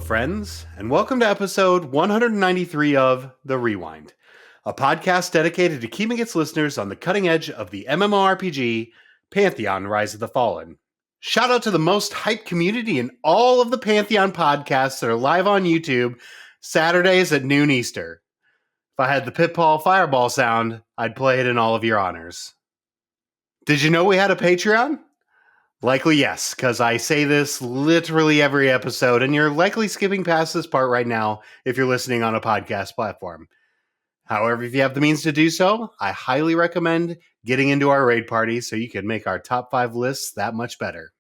friends, and welcome to episode 193 of The Rewind, a podcast dedicated to keeping its listeners on the cutting edge of the MMORPG Pantheon Rise of the Fallen. Shout out to the most hyped community in all of the Pantheon podcasts that are live on YouTube Saturdays at noon Easter. If I had the Pitbull fireball sound, I'd play it in all of your honors. Did you know we had a Patreon? Likely yes, because I say this literally every episode, and you're likely skipping past this part right now if you're listening on a podcast platform. However, if you have the means to do so, I highly recommend getting into our raid party so you can make our top 5 lists that much better.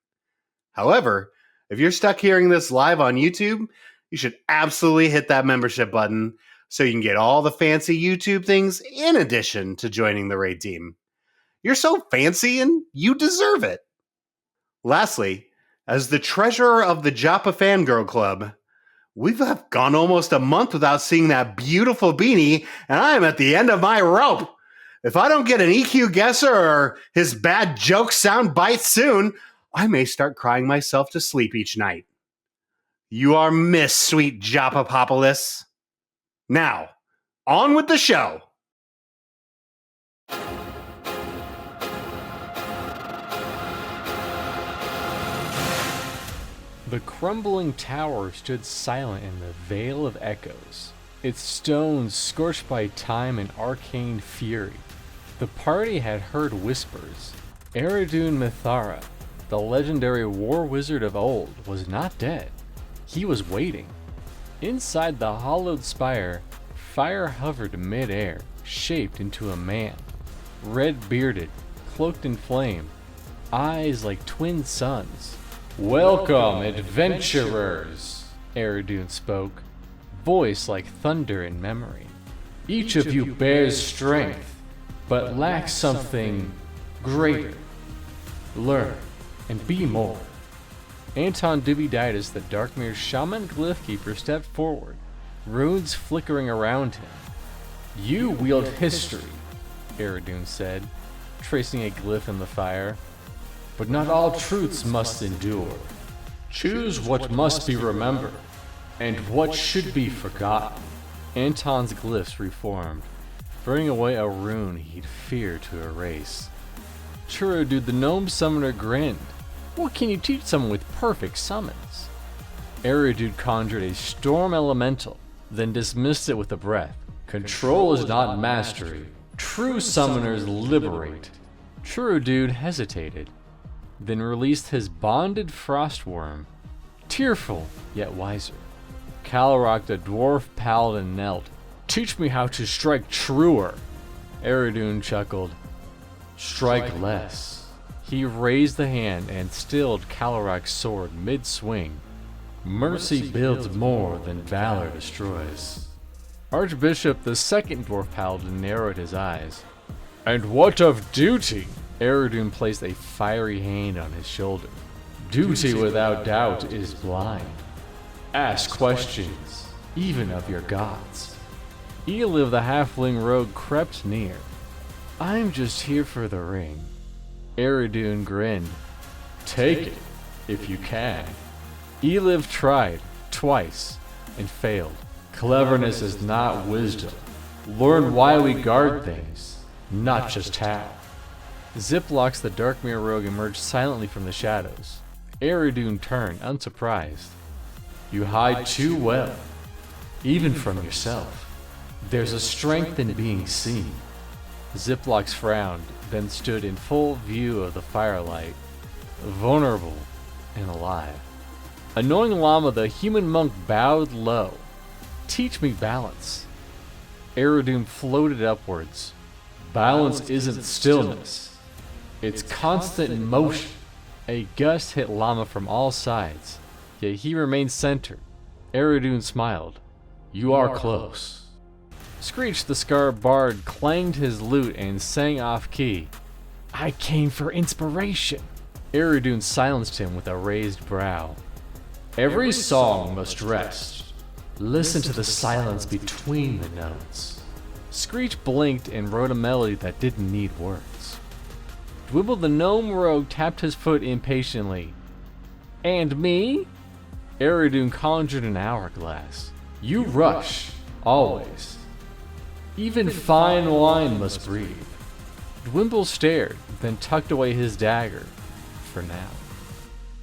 However, if you're stuck hearing this live on YouTube, you should absolutely hit that membership button so you can get all the fancy YouTube things in addition to joining the raid team. You're so fancy and you deserve it. Lastly, as the treasurer of the Joppa Fan Girl Club, we've gone almost a month without seeing that beautiful beanie, and I am at the end of my rope. If I don't get an EQ guesser or his bad joke sound bite soon, I may start crying myself to sleep each night. You are missed, sweet Joppa-pappalous. Now, on with the show. The crumbling tower stood silent in the Vale of Echoes, its stones scorched by time and arcane fury. The party had heard whispers. Eridun Mithara, the legendary war wizard of old, was not dead. He was waiting. Inside the hollowed spire, fire hovered mid-air, shaped into a man. Red-bearded, cloaked in flame, eyes like twin suns. "Welcome, adventurers," Eridun spoke, voice like thunder in memory. "Each of you bears strength, but lacks something greater. Learn and be more." Anton Dubiditis, the Darkmere Shaman Glyphkeeper, stepped forward, runes flickering around him. "You wield history," Eridun said, tracing a glyph in the fire. "But not all truths must endure. Choose what must be remembered, and what should be forgotten." Anton's glyphs reformed, burning away a rune he'd feared to erase. Churudu the gnome summoner grinned. "What can you teach someone with perfect summons?" Eridud conjured a storm elemental, then dismissed it with a breath. "Control is not mastery. True summoners liberate." Churudu hesitated, then released his bonded frostworm, tearful yet wiser. Calrock the dwarf paladin knelt. "Teach me how to strike truer." Eridun chuckled. "Strike less." He raised the hand and stilled Calrock's sword mid-swing. "Mercy builds more than valor destroys." Archbishop the second dwarf paladin narrowed his eyes. "And what of duty?" Eridun placed a fiery hand on his shoulder. "Duty without doubt is blind. Ask questions, even of your gods." Eliv the halfling rogue crept near. "I'm just here for the ring." Eridun grinned. "Take it, if you can." Eliv tried, twice, and failed. "Cleverness is not wisdom. Learn why we guard things, not just how." Ziplox the Darkmere rogue emerged silently from the shadows. Eridun turned, unsurprised. "You hide too well, even from yourself. There's a strength in being seen." Ziplox frowned, then stood in full view of the firelight, vulnerable and alive. Annoying Llama the human monk bowed low. "Teach me balance." Eridun floated upwards. "Balance isn't stillness. It's constant motion." A gust hit Llama from all sides, yet he remained centered. Eridun smiled. "You are close." Screech the Scar Bard clanged his lute and sang off-key. "I came for inspiration." Eridun silenced him with a raised brow. "Every song must rest. Listen to the silence between the notes." Screech blinked and wrote a melody that didn't need words. Dwibble the gnome rogue tapped his foot impatiently. "And me?" Eridoon conjured an hourglass. You rush, always. Even fine wine must breathe. Dwimble stared, then tucked away his dagger, for now.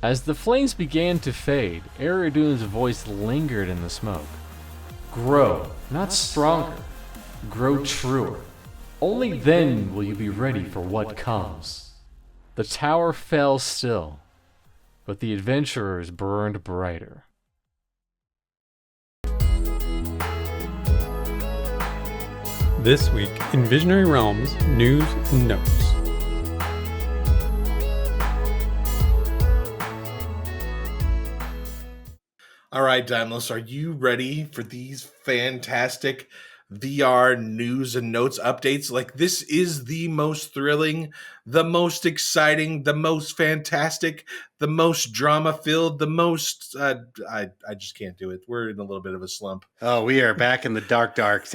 As the flames began to fade, Eridoon's voice lingered in the smoke. Grow, not stronger. Grow truer. Only then will you be ready for what comes. The tower fell still, but the adventurers burned brighter. This week in Visionary Realms News and Notes. All right, Daimlos, are you ready for these fantastic VR news and notes updates? Like, this is the most thrilling, the most exciting, the most fantastic, the most drama-filled, the most... I just can't do it. We're in a little bit of a slump. Oh, we are back in the dark times,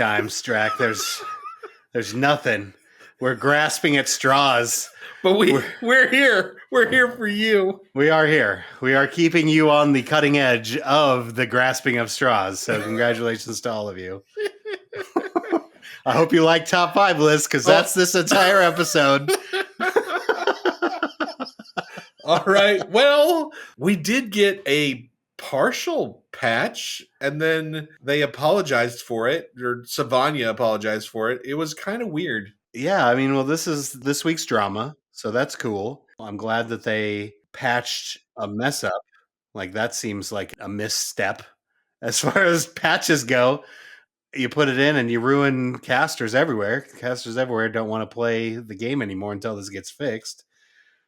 Strack. There's nothing. We're grasping at straws. But we're here. We're here for you. We are here. We are keeping you on the cutting edge of the grasping of straws. So congratulations to all of you. I hope you like top 5 lists, because that's this entire episode. All right. Well, we did get a partial patch, and then they apologized for it, or Savanya apologized for it. It was kind of weird. Yeah, I mean, well, this is this week's drama, so that's cool. I'm glad that they patched a mess up. Like, that seems like a misstep as far as patches go. You put it in and you ruin casters everywhere. Casters everywhere don't want to play the game anymore until this gets fixed,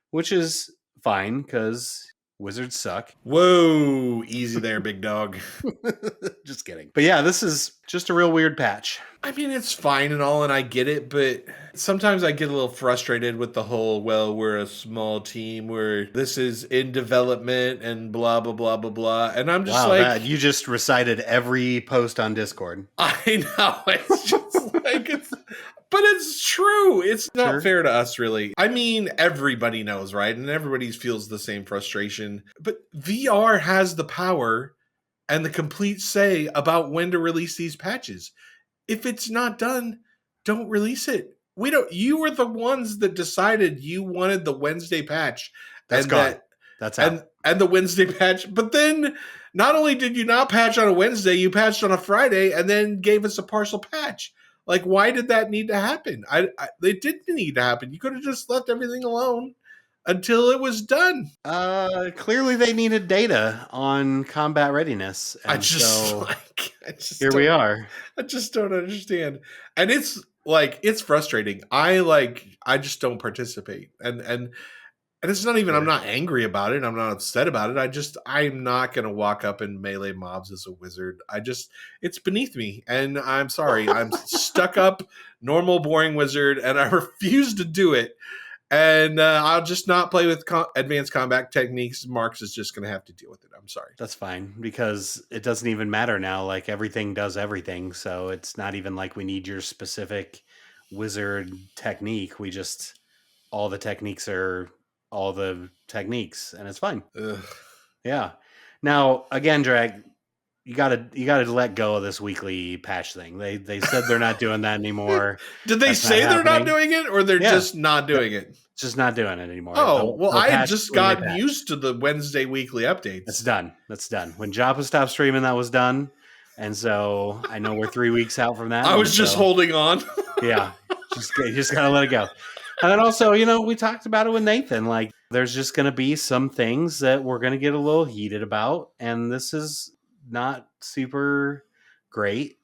which is fine because wizards suck. Whoa, easy there, big dog. Just kidding. But yeah, this is just a real weird patch. I mean, it's fine and all, and I get it, but sometimes I get a little frustrated with the whole, well, we're a small team where this is in development and blah, blah, blah, blah, blah. And I'm just like... you just recited every post on Discord. I know. It's just like... But it's true. It's not fair to us, really. I mean, everybody knows, right? And everybody feels the same frustration. But VR has the power and the complete say about when to release these patches. If it's not done, don't release it. You were the ones that decided you wanted the Wednesday patch. That's gone. That's out. And the Wednesday patch. But then not only did you not patch on a Wednesday, you patched on a Friday and then gave us a partial patch. Like, why did that need to happen? It didn't need to happen. You could have just left everything alone until it was done. Clearly they needed data on combat readiness. And here we are. I just don't understand. And it's frustrating. I just don't participate. And it's not even, I'm not angry about it. I'm not upset about it. I'm not going to walk up and melee mobs as a wizard. It's beneath me. And I'm sorry. I'm stuck up, normal, boring wizard, and I refuse to do it. And I'll just not play with advanced combat techniques. Marks is just going to have to deal with it. I'm sorry. That's fine, because it doesn't even matter now. Like, everything does everything. So it's not even like we need your specific wizard technique. All the techniques are all the techniques, and it's fine. Ugh. Yeah. Now, again, Drag, you gotta let go of this weekly patch thing. They said they're not doing that anymore. Did they say they're not doing it, or they're just not doing it? Just not doing it anymore. I just got used to the Wednesday weekly updates. That's done. When Joppa stopped streaming, that was done. And so I know we're 3 weeks out from that. I was just holding on. Yeah. You just gotta let it go. And then also, we talked about it with Nathan. Like, there's just going to be some things that we're going to get a little heated about. And this is not super great.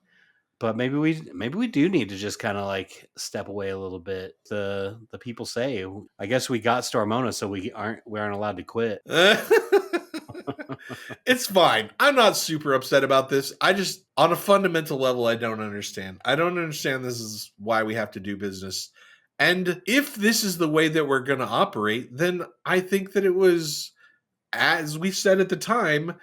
But maybe we do need to just kind of like step away a little bit. The people say, I guess we got Stormona, so we aren't allowed to quit. It's fine. I'm not super upset about this. I just, on a fundamental level, I don't understand. I don't understand this is why we have to do business. And if this is the way that we're going to operate, then I think that it was, as we said at the time,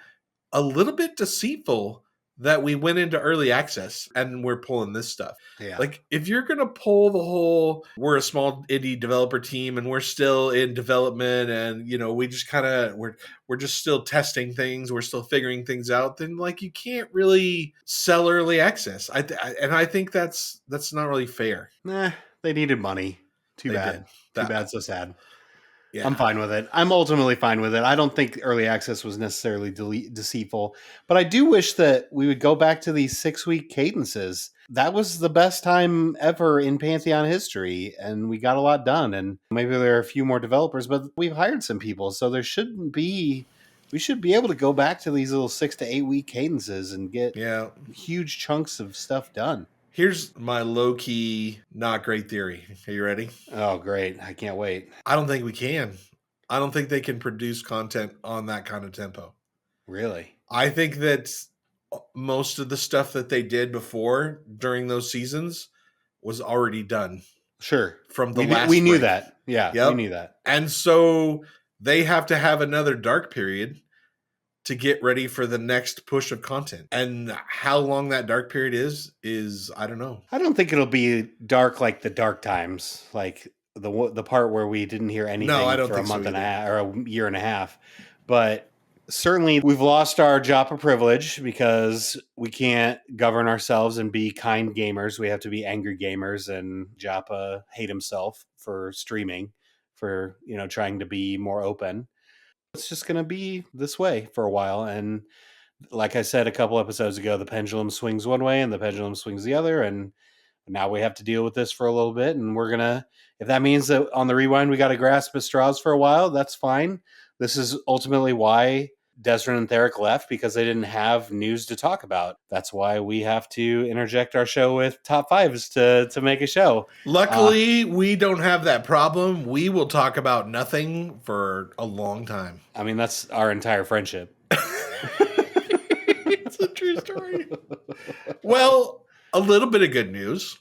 a little bit deceitful that we went into early access and we're pulling this stuff. Yeah. Like, if you're going to pull the whole, we're a small indie developer team and we're still in development and, you know, we just kind of, we're just still testing things, we're still figuring things out, then like you can't really sell early access. And I think that's not really fair. Nah, they needed money. Too They bad. did. Too bad, so sad. Yeah. I'm fine with it. I'm ultimately fine with it. I don't think early access was necessarily deceitful, but I do wish that we would go back to these 6-week cadences. That was the best time ever in Pantheon history, and we got a lot done. And maybe there are a few more developers, but we've hired some people, so we should be able to go back to these little 6 to 8 week cadences and get huge chunks of stuff done. Here's my low-key, not great theory. Are you ready? Oh, great. I can't wait. I don't think we can. I don't think they can produce content on that kind of tempo. Really? I think that most of the stuff that they did before during those seasons was already done. Sure. From the we knew that. Yeah, we knew that. And so they have to have another dark period to get ready for the next push of content. And how long that dark period is I don't know. I don't think it'll be dark like the dark times, like the part where we didn't hear anything for a month and a half or a year and a half. But certainly we've lost our Joppa privilege because we can't govern ourselves and be kind gamers. We have to be angry gamers, and Joppa hate himself for streaming, for, you know, trying to be more open. It's just going to be this way for a while. And like I said a couple episodes ago, the pendulum swings one way and the pendulum swings the other. And now we have to deal with this for a little bit. And we're going to, if that means that on the rewind, we got to grasp at straws for a while, that's fine. This is ultimately why Desrin and Theric left, because they didn't have news to talk about. That's why we have to interject our show with top fives to make a show. Luckily, we don't have that problem. We will talk about nothing for a long time. I mean, that's our entire friendship. It's a true story. Well, a little bit of good news.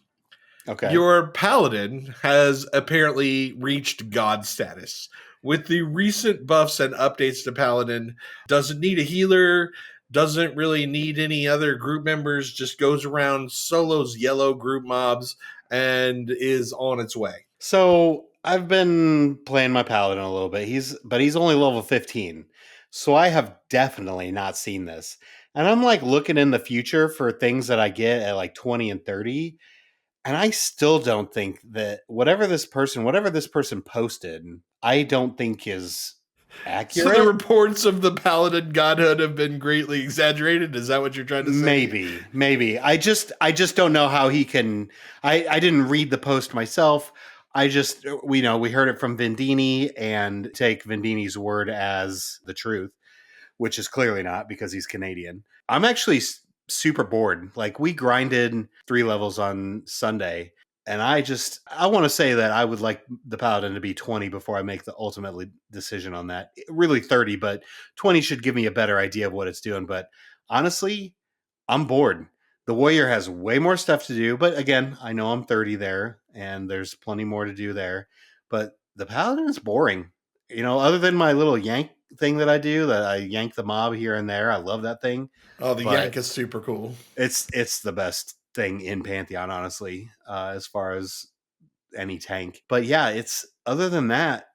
Okay. Your Paladin has apparently reached God status. With the recent buffs and updates to Paladin, doesn't need a healer, doesn't really need any other group members, just goes around, solos yellow group mobs, and is on its way. So I've been playing my Paladin a little bit. He's only level 15. So I have definitely not seen this. And I'm like looking in the future for things that I get at like 20 and 30. And I still don't think that whatever this person posted, I don't think is accurate. So the reports of the Paladin godhood have been greatly exaggerated? Is that what you're trying to say? Maybe. I just don't know how he can. I didn't read the post myself. We heard it from Vendini and take Vendini's word as the truth, which is clearly not, because he's Canadian. I'm actually super bored. Like, we grinded 3 levels on Sunday, and I want to say that I would like the Paladin to be 20 before I make the ultimate decision on that. Really 30, but 20 should give me a better idea of what it's doing. But honestly, I'm bored. The Warrior has way more stuff to do, but again, I know I'm 30 there, and there's plenty more to do there. But the Paladin is boring. You know, other than my little yank thing that I do, that I yank the mob here and there. I love that thing. Oh, the yank is super cool. It's the best thing in Pantheon, honestly, as far as any tank. But yeah, it's, other than that,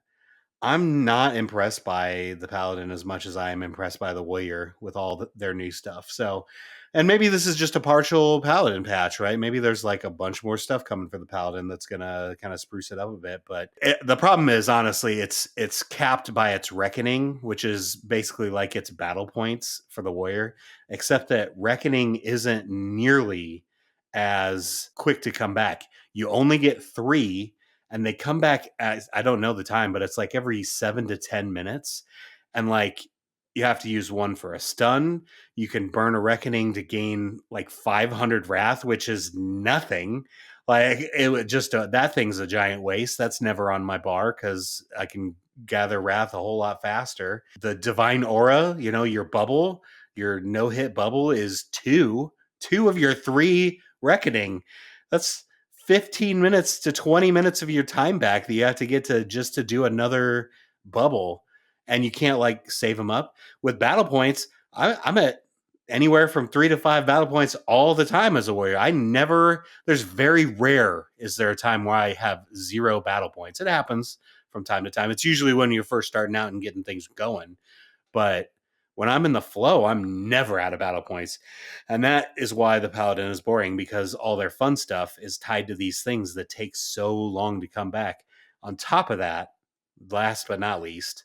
I'm not impressed by the Paladin as much as I am impressed by the Warrior with all their new stuff. So, and maybe this is just a partial Paladin patch, right? Maybe there's like a bunch more stuff coming for the Paladin that's going to kind of spruce it up a bit. But the problem is, honestly, it's capped by its Reckoning, which is basically like its battle points for the Warrior, except that Reckoning isn't nearly as quick to come back. You only get 3, and they come back as, I don't know the time, but it's like every 7 to 10 minutes. And like, you have to use one for a stun. You can burn a Reckoning to gain like 500 Wrath, which is nothing. Like, it would just, that thing's a giant waste. That's never on my bar because I can gather Wrath a whole lot faster. The Divine Aura, you know, your bubble, your no-hit bubble is 2 of your 3 Reckoning. That's 15 minutes to 20 minutes of your time back that you have to get to just to do another bubble. And you can't like save them up with battle points. I'm at anywhere from 3 to 5 battle points all the time as a warrior. There's very rare is there a time where I have 0 battle points. It happens from time to time. It's usually when you're first starting out and getting things going. But when I'm in the flow, I'm never out of battle points. And that is why the Paladin is boring, because all their fun stuff is tied to these things that take so long to come back. On top of that, last but not least,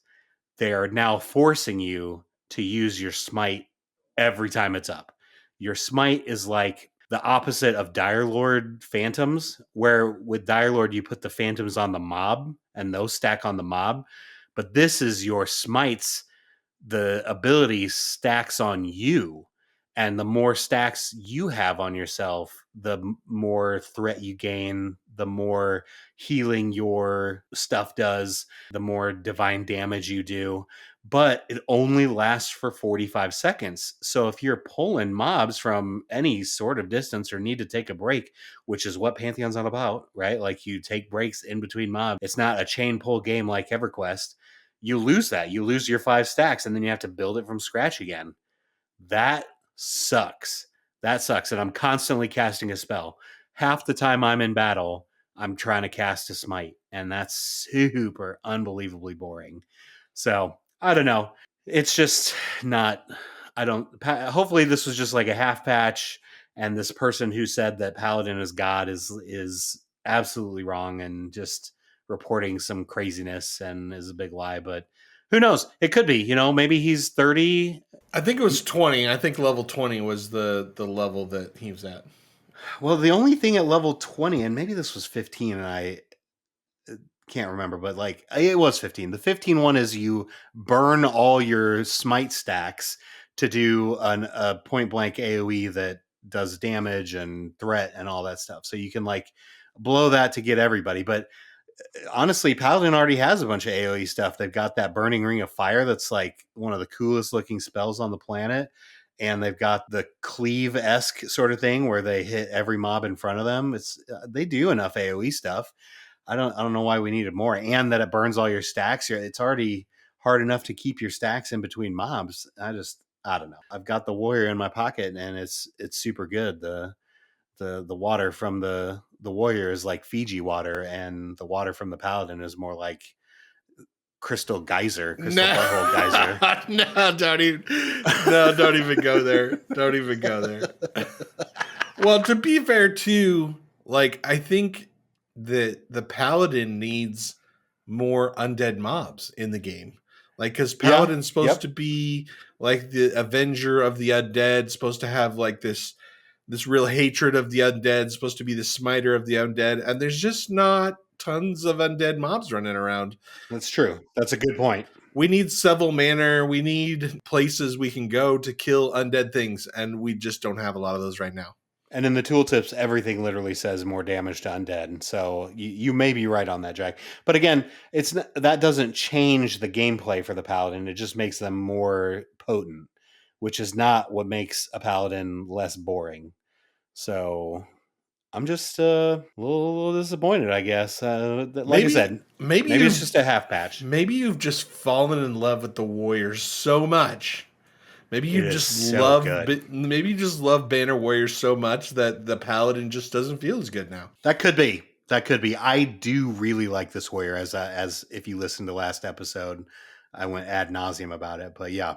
they are now forcing you to use your smite every time it's up. Your smite is like the opposite of Dire Lord Phantoms, where with Dire Lord you put the Phantoms on the mob and those stack on the mob. But this is your smites, the ability stacks on you. And the more stacks you have on yourself, the more threat you gain, the more healing your stuff does, the more divine damage you do. But it only lasts for 45 seconds. So if you're pulling mobs from any sort of distance or need to take a break, which is what Pantheon's all about, right? Like you take breaks in between mobs. It's not a chain pull game like EverQuest. You lose that. You lose your 5 stacks and then you have to build it from scratch again. That sucks. That sucks. And I'm constantly casting a spell. Half the time I'm in battle, I'm trying to cast a smite. And that's super unbelievably boring. So I don't know. It's just not, hopefully this was just like a half patch. And this person who said that Paladin is God is absolutely wrong and just reporting some craziness and is a big lie. But who knows? It could be, maybe he's 30. I think it was 20. I think level 20 was the level that he was at. Well, the only thing at level 20, and maybe this was 15, and I can't remember, but like it was 15. The 15 one is you burn all your smite stacks to do a point blank AoE that does damage and threat and all that stuff. So you can like blow that to get everybody. But honestly, Paladin already has a bunch of AoE stuff. They've got that Burning Ring of Fire that's like one of the coolest looking spells on the planet. And they've got the cleave-esque sort of thing where they hit every mob in front of them. They do enough AoE stuff. I don't know why we needed more. And that it burns all your stacks. It's already hard enough to keep your stacks in between mobs. I don't know. I've got the warrior in my pocket and it's super good. The water from the warrior is like Fiji water, and the water from the Paladin is more like crystal butthole geyser. Don't even go there. Don't even go there. Well, to be fair too, like I think that the Paladin needs more undead mobs in the game. Like, because Paladin's supposed to be like the avenger of the undead, supposed to have like this real hatred of the undead, supposed to be the smiter of the undead, and there's just not tons of undead mobs running around. That's true. That's a good point. We need Seville Manor. We need places we can go to kill undead things, and we just don't have a lot of those right now. And in the tooltips, everything literally says more damage to undead. So you may be right on that, Jack. But again, that doesn't change the gameplay for the Paladin. It just makes them more potent, which is not what makes a Paladin less boring. So I'm just a little disappointed, I guess. I said, maybe it's just a half patch. Maybe you've just fallen in love with the Warriors so much. Maybe you just love Banner Warriors so much that the Paladin just doesn't feel as good now. That could be. I do really like this warrior, as if you listened to last episode, I went ad nauseum about it. But yeah,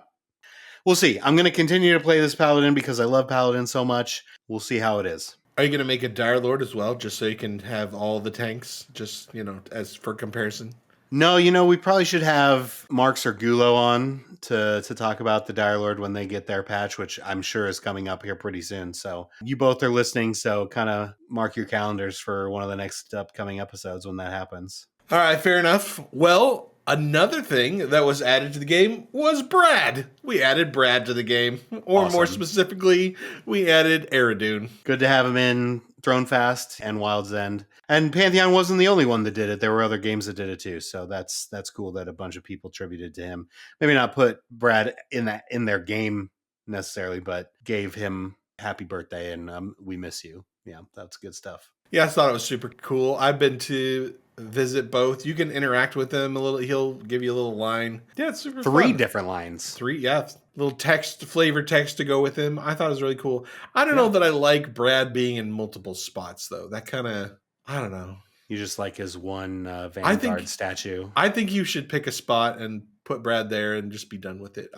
we'll see. I'm going to continue to play this Paladin because I love Paladin so much. We'll see how it is. Are you going to make a Dire Lord as well, just so you can have all the tanks, just, as for comparison? No, we probably should have Marks or Gulo on to talk about the Dire Lord when they get their patch, which I'm sure is coming up here pretty soon. So you both are listening, so kind of mark your calendars for one of the next upcoming episodes when that happens. All right, fair enough. Well, another thing that was added to the game was Brad. We added Brad to the game, or awesome. More specifically, we added Aradune. Good to have him in Throne Fast and Wild's End. And Pantheon wasn't the only one that did it. There were other games that did it too. So that's cool that a bunch of people attributed to him. Maybe not put Brad in their game necessarily, but gave him happy birthday and we miss you. Yeah, that's good stuff. Yeah, I thought it was super cool. I've been to visit both. You can interact with him a little. He'll give you a little line. Yeah, it's super 3 fun. different lines. 3, yeah. Little text, flavored text to go with him. I thought it was really cool. I don't know that I like Brad being in multiple spots, though. That kind of, I don't know. You just like his one Vanguard statue. I think you should pick a spot and put Brad there and just be done with it.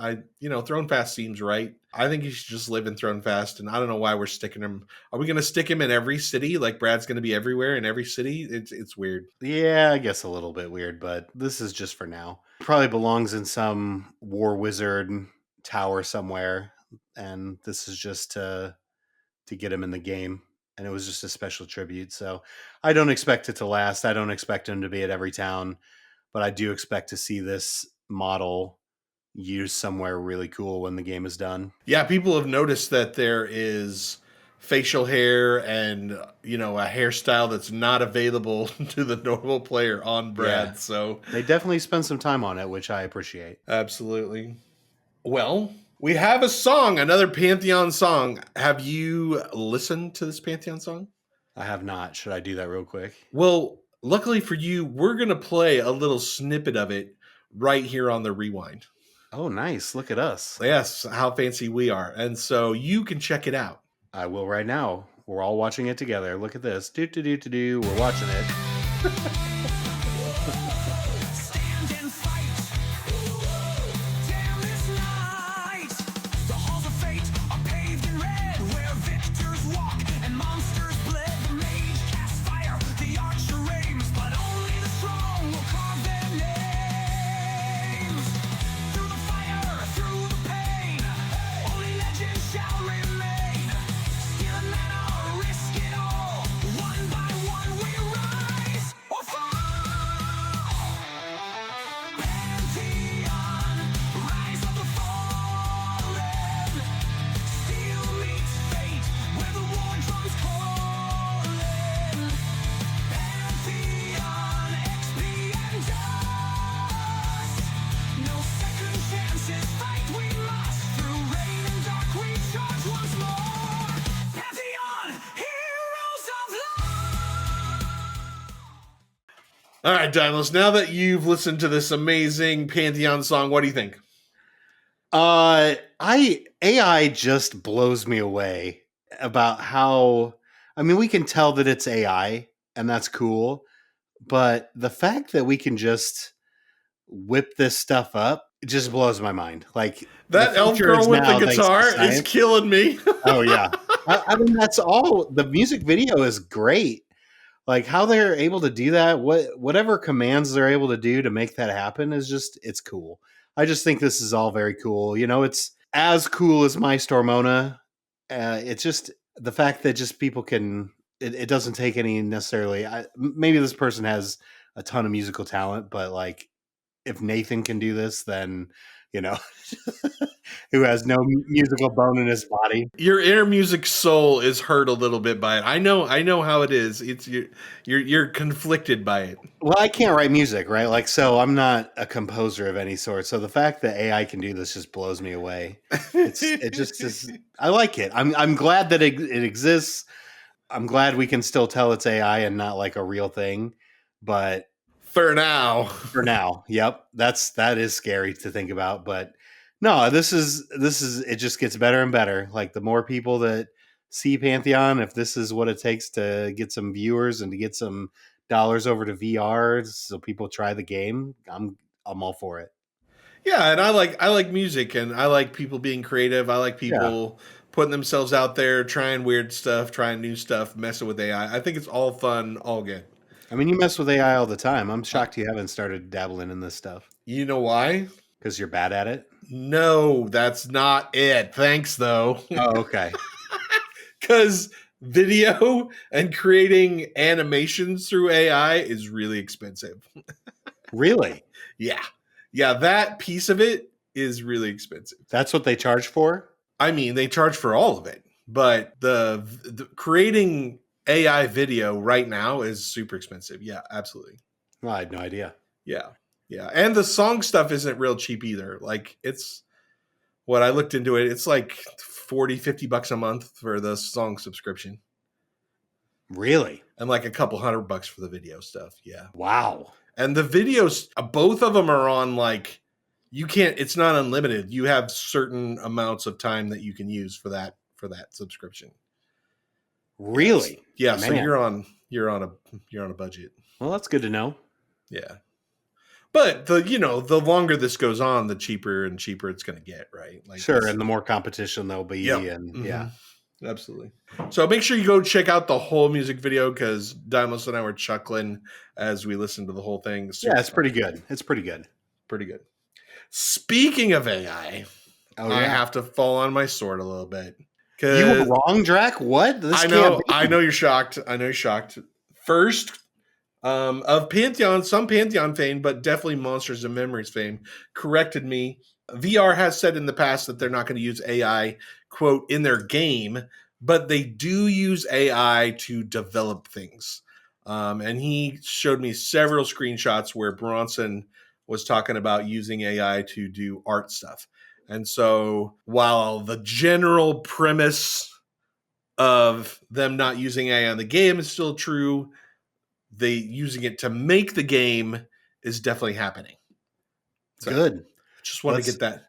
Throne Fast seems right. I think he should just live in Throne Fast, and I don't know why we're sticking him. Are we going to stick him in every city? Like Brad's going to be everywhere in every city? It's weird. Yeah, I guess a little bit weird, but this is just for now. Probably belongs in some war wizard tower somewhere, and this is just to get him in the game. And it was just a special tribute. So I don't expect it to last. I don't expect him to be at every town, but I do expect to see this model used somewhere really cool when the game is done. Yeah, people have noticed that there is facial hair and, a hairstyle that's not available to the normal player on Brad. Yeah. So they definitely spend some time on it, which I appreciate. Absolutely. Well, we have a song, another Pantheon song. Have you listened to this Pantheon song? I have not. Should I do that real quick? Well, luckily for you, we're going to play a little snippet of it right here on the Rewind. Oh, nice. Look at us. Yes, how fancy we are. And so you can check it out. I will right now. We're all watching it together. Look at this. Do. We're watching it. All right, Daimos, now that you've listened to this amazing Pantheon song, what do you think? AI just blows me away about how, we can tell that it's AI and that's cool, but the fact that we can just whip this stuff up, it just blows my mind. Like that elf girl with the guitar is killing me. Oh yeah. That's all. The music video is great. Like how they're able to do that, whatever commands they're able to do to make that happen it's cool. I just think this is all very cool. It's as cool as My Stormona. It's just the fact that just people can, it doesn't take any necessarily, maybe this person has a ton of musical talent, but like if Nathan can do this, then, who has no musical bone in his body. Your inner music soul is hurt a little bit by it. I know how it is. It's you're conflicted by it. Well, I can't write music, right? Like, so I'm not a composer of any sort. So the fact that AI can do this just blows me away. It just is. I like it. I'm glad that it exists. I'm glad we can still tell it's AI and not like a real thing. But for now, yep, that is scary to think about. But no, this is it just gets better and better. Like the more people that see Pantheon, if this is what it takes to get some viewers and to get some dollars over to VR so people try the game, I'm all for it. Yeah, and I like music and I like people being creative. I like people putting themselves out there, trying weird stuff, trying new stuff, messing with AI. I think it's all fun, all good. You mess with AI all the time. I'm shocked you haven't started dabbling in this stuff. You know why? Because you're bad at it? No, that's not it. Thanks, though. Oh, okay. Because video and creating animations through AI is really expensive. Really? Yeah. Yeah, that piece of it is really expensive. That's what they charge for? They charge for all of it. But the creating AI video right now is super expensive. Yeah, absolutely. Well, I had no idea. Yeah. Yeah. And the song stuff isn't real cheap either. Like it's what I looked into it. It's like $40-$50 a month for the song subscription. Really? and like a couple $100 for the video stuff. Yeah. Wow. And the videos, both of them are on like, you can't, it's not unlimited. You have certain amounts of time that you can use for that subscription. Really? Yeah. So Man. you're on a budget. Well, that's good to know. Yeah. But the longer this goes on, the cheaper and cheaper it's going to get, right? Like sure. And the more competition there'll be. Yep. And Mhm. yeah. Absolutely. So make sure you go check out the whole music video because Dimos and I were chuckling as we listened to the whole thing. Yeah, it's pretty good. It's pretty good. Pretty good. Speaking of AI, I have to fall on my sword a little bit. You were wrong, Drac. What? I know you're shocked. First, of Pantheon, some Pantheon fame, but definitely Monsters and Memories fame, corrected me. VR has said in the past that they're not going to use AI, quote, in their game, but they do use AI to develop things. And he showed me several screenshots where Bronson was talking about using AI to do art stuff. And so while the general premise of them not using AI in the game is still true, they using it to make the game is definitely happening. So good. Just want to get that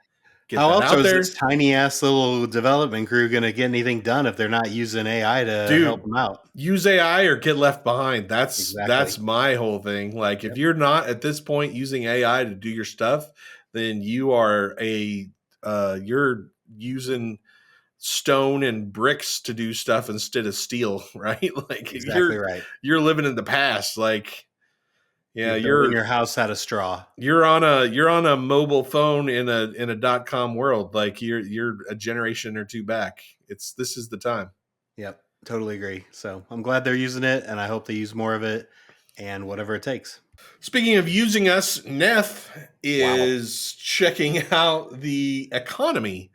how else out is there. this tiny ass little development crew going to get anything done if they're not using AI to help them out? Use AI or get left behind. That's my whole thing. Like if you're not at this point using AI to do your stuff, then you are you're using stone and bricks to do stuff instead of steel, right? Like exactly right. You're living in the past. Like, yeah, you're in your house out of straw. You're on a mobile phone in a .com world. Like you're a generation or two back. This is the time. Yep, totally agree. So I'm glad they're using it, and I hope they use more of it, and whatever it takes. Speaking of using us, Neff is checking out the economy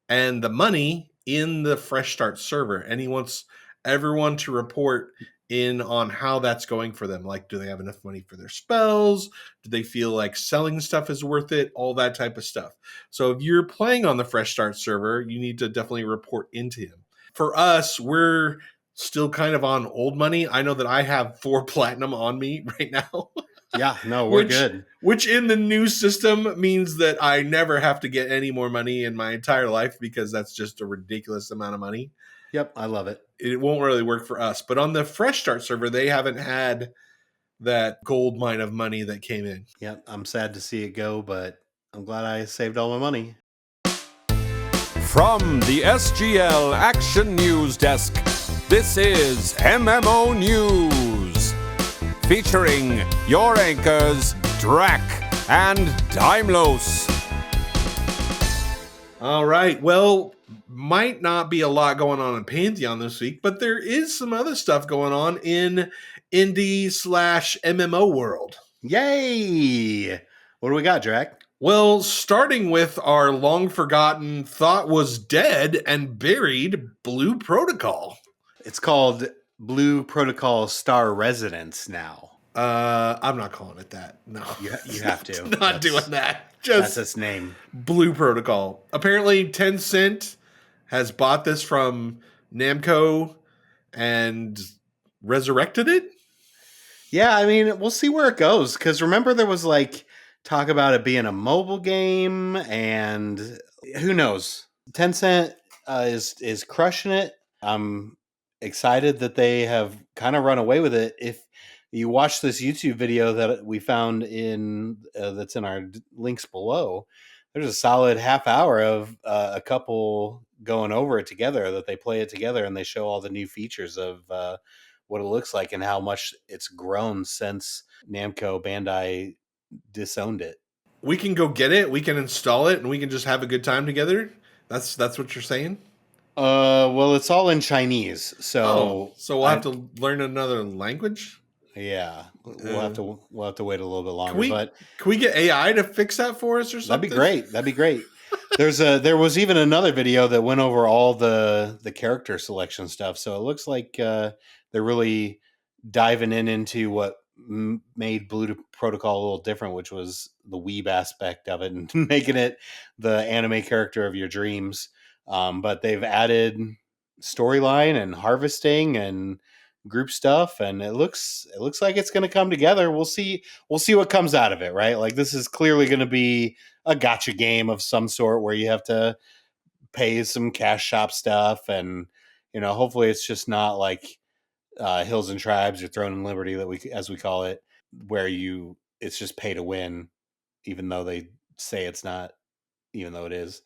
and the money in the Fresh Start server, and he wants everyone to report in on how that's going for them. Like, do they have enough money for their spells? Do they feel like selling stuff is worth it? All that type of stuff. So if you're playing on the Fresh Start server, you need to definitely report into him. For us, we're still kind of on old money. I know that I have 4 platinum on me right now. Yeah, no, we're good. Which in the new system means that I never have to get any more money in my entire life because that's just a ridiculous amount of money. Yep, I love it. It won't really work for us. But on the Fresh Start server, they haven't had that gold mine of money that came in. Yep, I'm sad to see it go, but I'm glad I saved all my money. From the SGL Action News Desk, this is MMO News, featuring your anchors, Drac and Dimos. All right, well, might not be a lot going on in Pantheon this week, but there is some other stuff going on in indie/MMO world. Yay! What do we got, Drac? Well, starting with our long-forgotten, thought was dead and buried Blue Protocol. It's called Blue Protocol Star Residence now. I'm not calling it that. No. You have to. Not doing that. That's its name. Blue Protocol. Apparently, Tencent has bought this from Namco and resurrected it. Yeah, I mean, we'll see where it goes. Because remember, there was like talk about it being a mobile game, and who knows? Tencent is crushing it. I'm excited that they have kind of run away with it. If you watch this YouTube video that we found in that's in our links below, there's a solid half hour of a couple going over it together, that they play it together and they show all the new features of what it looks like and how much it's grown since Namco Bandai disowned it. We can go get it, we can install it, and we can just have a good time together. That's what you're saying? Well, it's all in Chinese, so we'll have to learn another language. Yeah, we'll have to wait a little bit longer. Can we get AI to fix that for us or something? That'd be great. There was even another video that went over all the character selection stuff. So it looks like they're really diving into what made Blue Protocol a little different, which was the weeb aspect of it and making it the anime character of your dreams. But they've added storyline and harvesting and group stuff, and it looks like it's going to come together. We'll see what comes out of it, right? Like, this is clearly going to be a gotcha game of some sort where you have to pay some cash shop stuff, and hopefully it's just not like Hills and Tribes or Throne and Liberty, as we call it, where it's just pay to win, even though they say it's not, even though it is.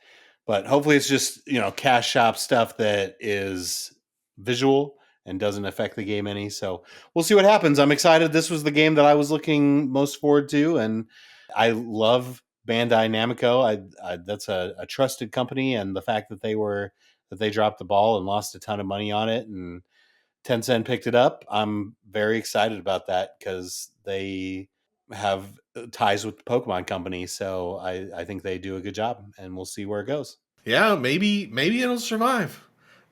But hopefully it's just, cash shop stuff that is visual and doesn't affect the game any. So we'll see what happens. I'm excited. This was the game that I was looking most forward to, and I love Bandai Namco. That's a trusted company, and the fact that they dropped the ball and lost a ton of money on it, and Tencent picked it up, I'm very excited about that because they have ties with the Pokemon Company. So I think they do a good job, and we'll see where it goes. Yeah, maybe it'll survive.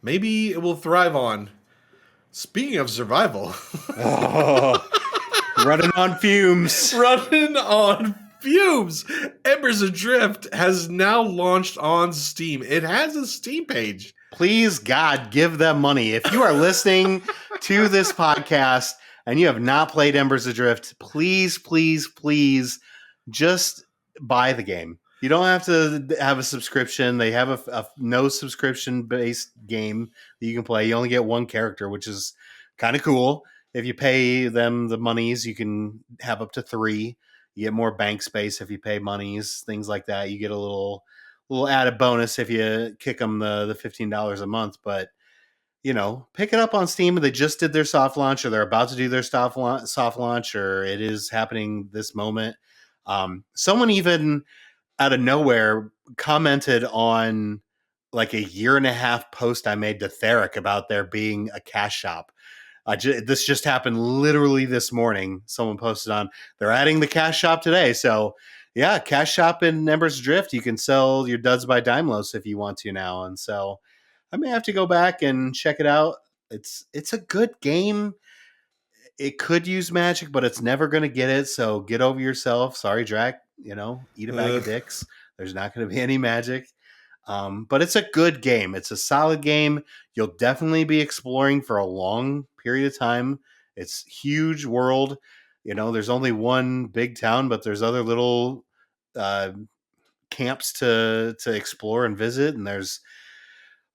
Maybe it will thrive on. Speaking of survival, running on fumes. Running on fumes. Embers Adrift has now launched on Steam. It has a Steam page. Please, God, give them money. If you are listening to this podcast and you have not played Embers Adrift, please, please, please just buy the game. You don't have to have a subscription. They have a no subscription based game that you can play. You only get one character, which is kind of cool. If you pay them the monies, you can have up to 3. You get more bank space if you pay monies, things like that. You get a little added bonus if you kick them the $15 a month. But pick it up on Steam. They just did their soft launch, or they're about to do their soft launch, or it is happening this moment. Someone even out of nowhere commented on like a 1.5-year post I made to Theric about there being a cash shop. This just happened literally this morning. Someone posted on, they're adding the cash shop today. So yeah, cash shop in Embers Adrift. You can sell your duds by Daimlos if you want to now. And so I may have to go back and check it out. It's a good game. It could use magic, but it's never going to get it. So get over yourself. Sorry, Drac. Eat a bag of dicks. There's not going to be any magic. But it's a good game. It's a solid game. You'll definitely be exploring for a long period of time. It's huge world. There's only one big town, but there's other little camps to explore and visit. And there's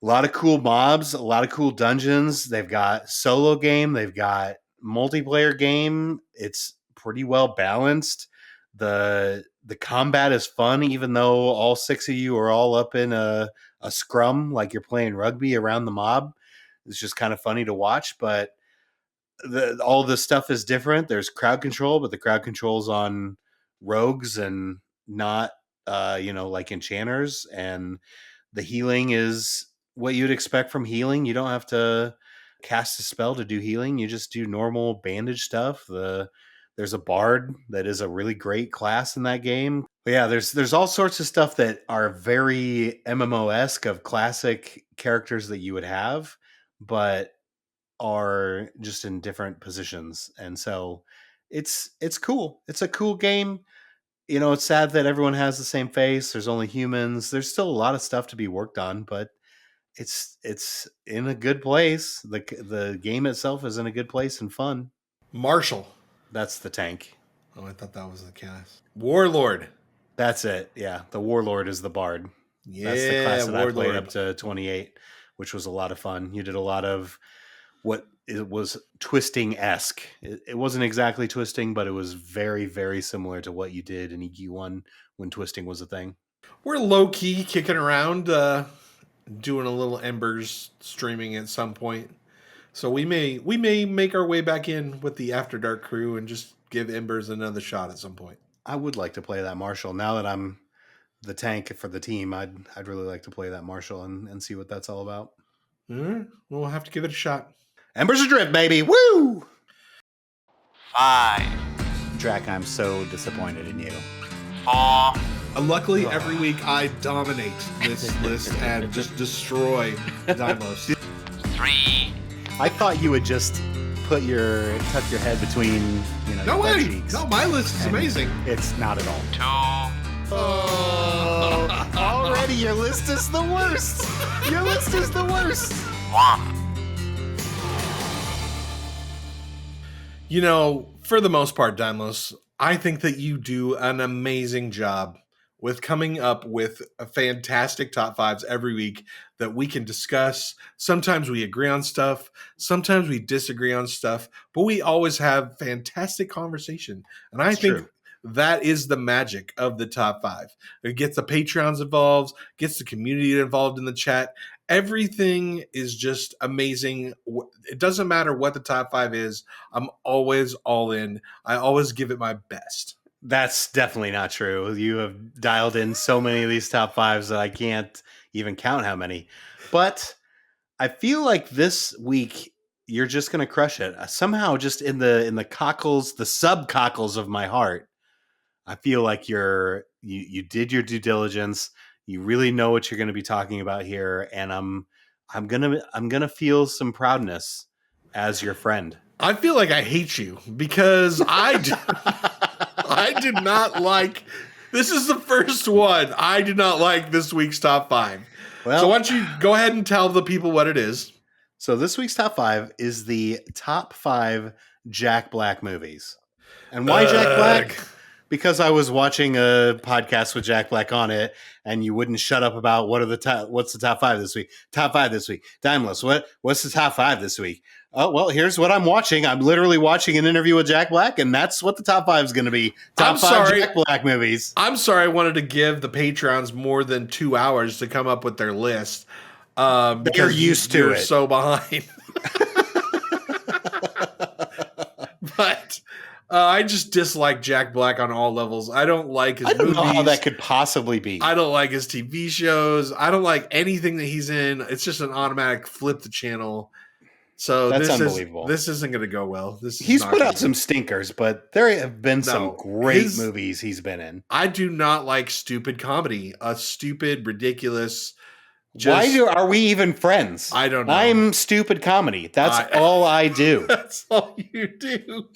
a lot of cool mobs, a lot of cool dungeons. They've got solo game. They've got multiplayer game. It's pretty well balanced. The combat is fun, even though all 6 of you are all up in a scrum like you're playing rugby around the mob. It's just kind of funny to watch, but all the stuff is different. There's crowd control, but the crowd control's on rogues and not like enchanters, and the healing is what you'd expect from healing. You don't have to cast a spell to do healing. You just do normal bandage stuff. There's a bard that is a really great class in that game. But yeah, there's all sorts of stuff that are very MMO-esque of classic characters that you would have, but are just in different positions. And so it's cool. It's a cool game. It's sad that everyone has the same face. There's only humans. There's still a lot of stuff to be worked on, but it's in a good place. The game itself is in a good place and fun. Marshall. That's the tank. Oh, I thought that was the cast. Warlord. That's it. Yeah, the Warlord is the bard. Yeah, that's the class that Warlord. I played up to 28, which was a lot of fun. You did a lot of what it was twisting-esque. It wasn't exactly twisting, but it was very, very similar to what you did in EQ1 when twisting was a thing. We're low-key kicking around, doing a little Embers streaming at some point. So we may make our way back in with the After Dark crew and just give Embers another shot at some point. I would like to play that Marshal. Now that I'm the tank for the team, I'd really like to play that Marshal and see what that's all about. We'll have to give it a shot. Embers Adrift, baby! Woo! 5, Drac, I'm so disappointed in you. 4, Luckily, every week I dominate this list and just destroy Daimos. 3, I thought you would just tuck your head between, No your butt way! cheeks. No, my list is And amazing. It's not at all. 2, Oh, already your list is the worst. Your list is the worst. 1. You know, for the most part, Daimlos, I think that you do an amazing job with coming up with a fantastic top fives every week that we can discuss. Sometimes we agree on stuff, sometimes we disagree on stuff, but we always have fantastic conversation. And I It's think true. that is the magic of the top five. It gets the Patreons involved, gets the community involved in the chat. Everything is just amazing. It doesn't matter what the top five is. I'm always all in. I always give it my best. That's definitely not true. You have dialed in so many of these top fives that I can't even count how many. But I feel like this week you're just going to crush it. Somehow, just in the cockles, the sub cockles of my heart, I feel like you did your due diligence. You really know what you're going to be talking about here, and I'm gonna feel some proudness as your friend. I feel like I hate you because I did not like. This is the first one. I did not like this week's top five. Well, So why don't you go ahead and tell the people what it is? so this week's top five is the top 5 Jack Black movies. And why Jack Black? Because I was watching a podcast with Jack Black on it, and you wouldn't shut up about what's the top 5 this week. Top 5 this week. Timeless. What's the top 5 this week? Oh, well, here's what I'm watching. I'm literally watching an interview with Jack Black, and that's what the top 5 is going to be. Top I'm 5 sorry. Jack Black movies. I'm sorry I wanted to give the Patrons more than 2 hours to come up with their list. Because used to you're it. so behind. But I just dislike Jack Black on all levels. I don't like his I don't movies. know how that could possibly be. I don't like his TV shows. I don't like anything that he's in. It's just an automatic flip the channel. So That's this unbelievable. This isn't going to go well. He's put out some stinkers, but there have been some No, great his- movies he's been in. I do not like stupid comedy. A stupid, ridiculous. Are we even friends? I don't know. I'm stupid comedy. That's all I do. That's all you do.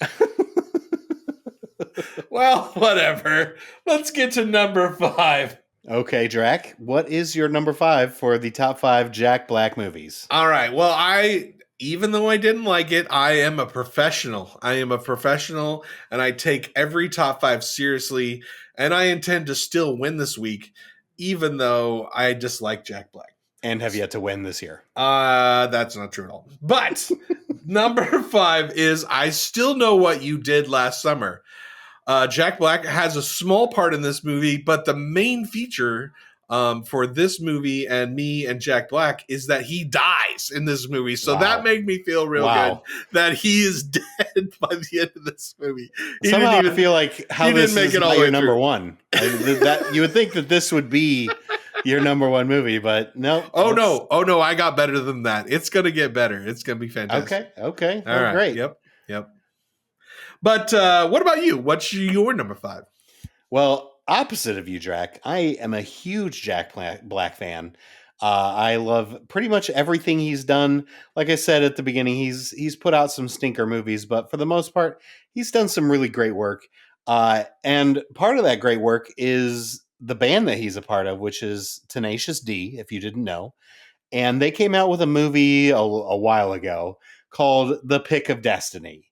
Well, whatever. Let's get to number 5. Okay, Drac, what is your number 5 for the top 5 Jack Black movies? All right. Well, even though I didn't like it, I am a professional. And I take every top 5 seriously, and I intend to still win this week, even though I dislike Jack Black. And have yet to win this year. That's not true at all. But number 5 is I Still Know What You Did Last Summer. Jack Black has a small part in this movie, but the main feature for this movie and me and Jack Black is that he dies in this movie. So that made me feel real good that he is dead by the end of this movie. Somehow I feel like how he this didn't make is it all not the your way number through. 1. You would think that this would be your number 1 movie, but no. Oh no, I got better than that. It's going to get better. It's going to be fantastic. Okay. All right. Great. Yep. But what about you? What's your number 5? Well, opposite of you, Drac, I am a huge Jack Black fan. I love pretty much everything he's done. Like I said at the beginning, he's put out some stinker movies, but for the most part, he's done some really great work. And part of that great work is the band that he's a part of, which is Tenacious D, if you didn't know. And they came out with a movie a while ago called The Pick of Destiny.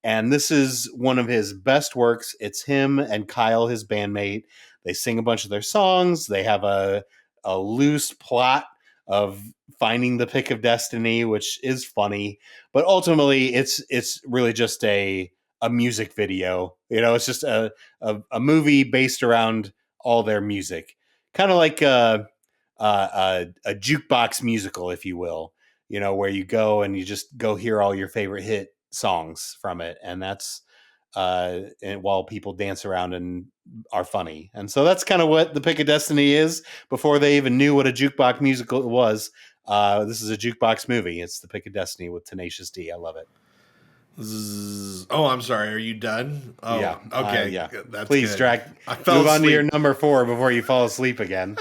And this is one of his best works. It's him and Kyle, his bandmate. They sing a bunch of their songs. They have a loose plot of finding the pick of destiny, which is funny. But ultimately, it's really just a music video. You know, it's just a movie based around all their music. Kind of like a jukebox musical, if you will. You know, where you go and you just go hear all your favorite hit songs from it, and that's and while people dance around and are funny. And so that's kind of what the Pick of Destiny is before they even knew what a jukebox musical was. This is a jukebox movie. It's the Pick of Destiny with Tenacious D. I love it. Oh, I'm sorry. Are you done? Oh, Yeah. Okay. Yeah. That's Please, good. Drac, I fell move on to asleep. your number 4 before you fall asleep again.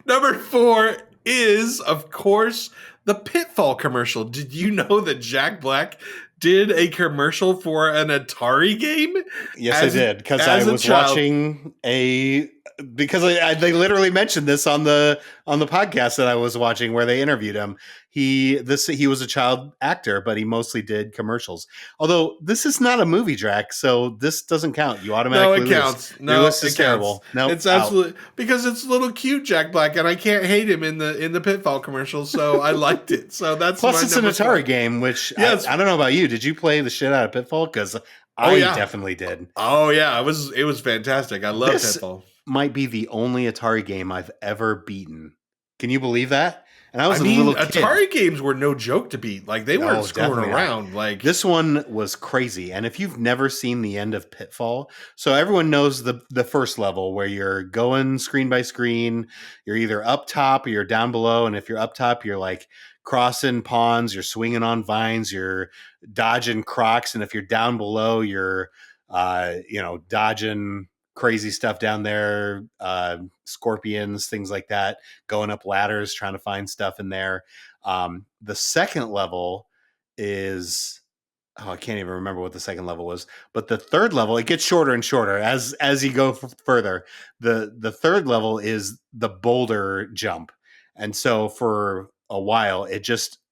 Number 4 is, of course, the Pitfall commercial. Did you know that Jack Black did a commercial for an Atari game? Yes, I did, because I was watching a because they literally mentioned this on the podcast that I was watching where they interviewed him. He was a child actor, but he mostly did commercials. Although this is not a movie, Drac, so this doesn't count. You automatically No, it counts. lose. No, Your list is it terrible. counts. No, It's absolutely because it's little cute Jack Black, and I can't hate him in the Pitfall commercials, so I liked it. So that's Plus, my it's an number Atari 4. game, which Yes. I don't know about you. Did you play the shit out of Pitfall? Because I definitely did. Oh yeah, it was fantastic. I love Pitfall. Might be the only Atari game I've ever beaten. Can you believe that? And I was I a mean, little kid. Atari games were no joke to beat. Like they weren't screwing definitely around. not. Like This one was crazy. And if you've never seen the end of Pitfall, so everyone knows the first level where you're going screen by screen. You're either up top or you're down below. And if you're up top, you're like crossing ponds, you're swinging on vines, you're dodging crocs. And if you're down below, you're dodging crazy stuff down there, scorpions, things like that, going up ladders, trying to find stuff in there. The second level is, I can't even remember what the second level was, but the third level, it gets shorter and shorter as you go further. The third level is the boulder jump. And so for a while,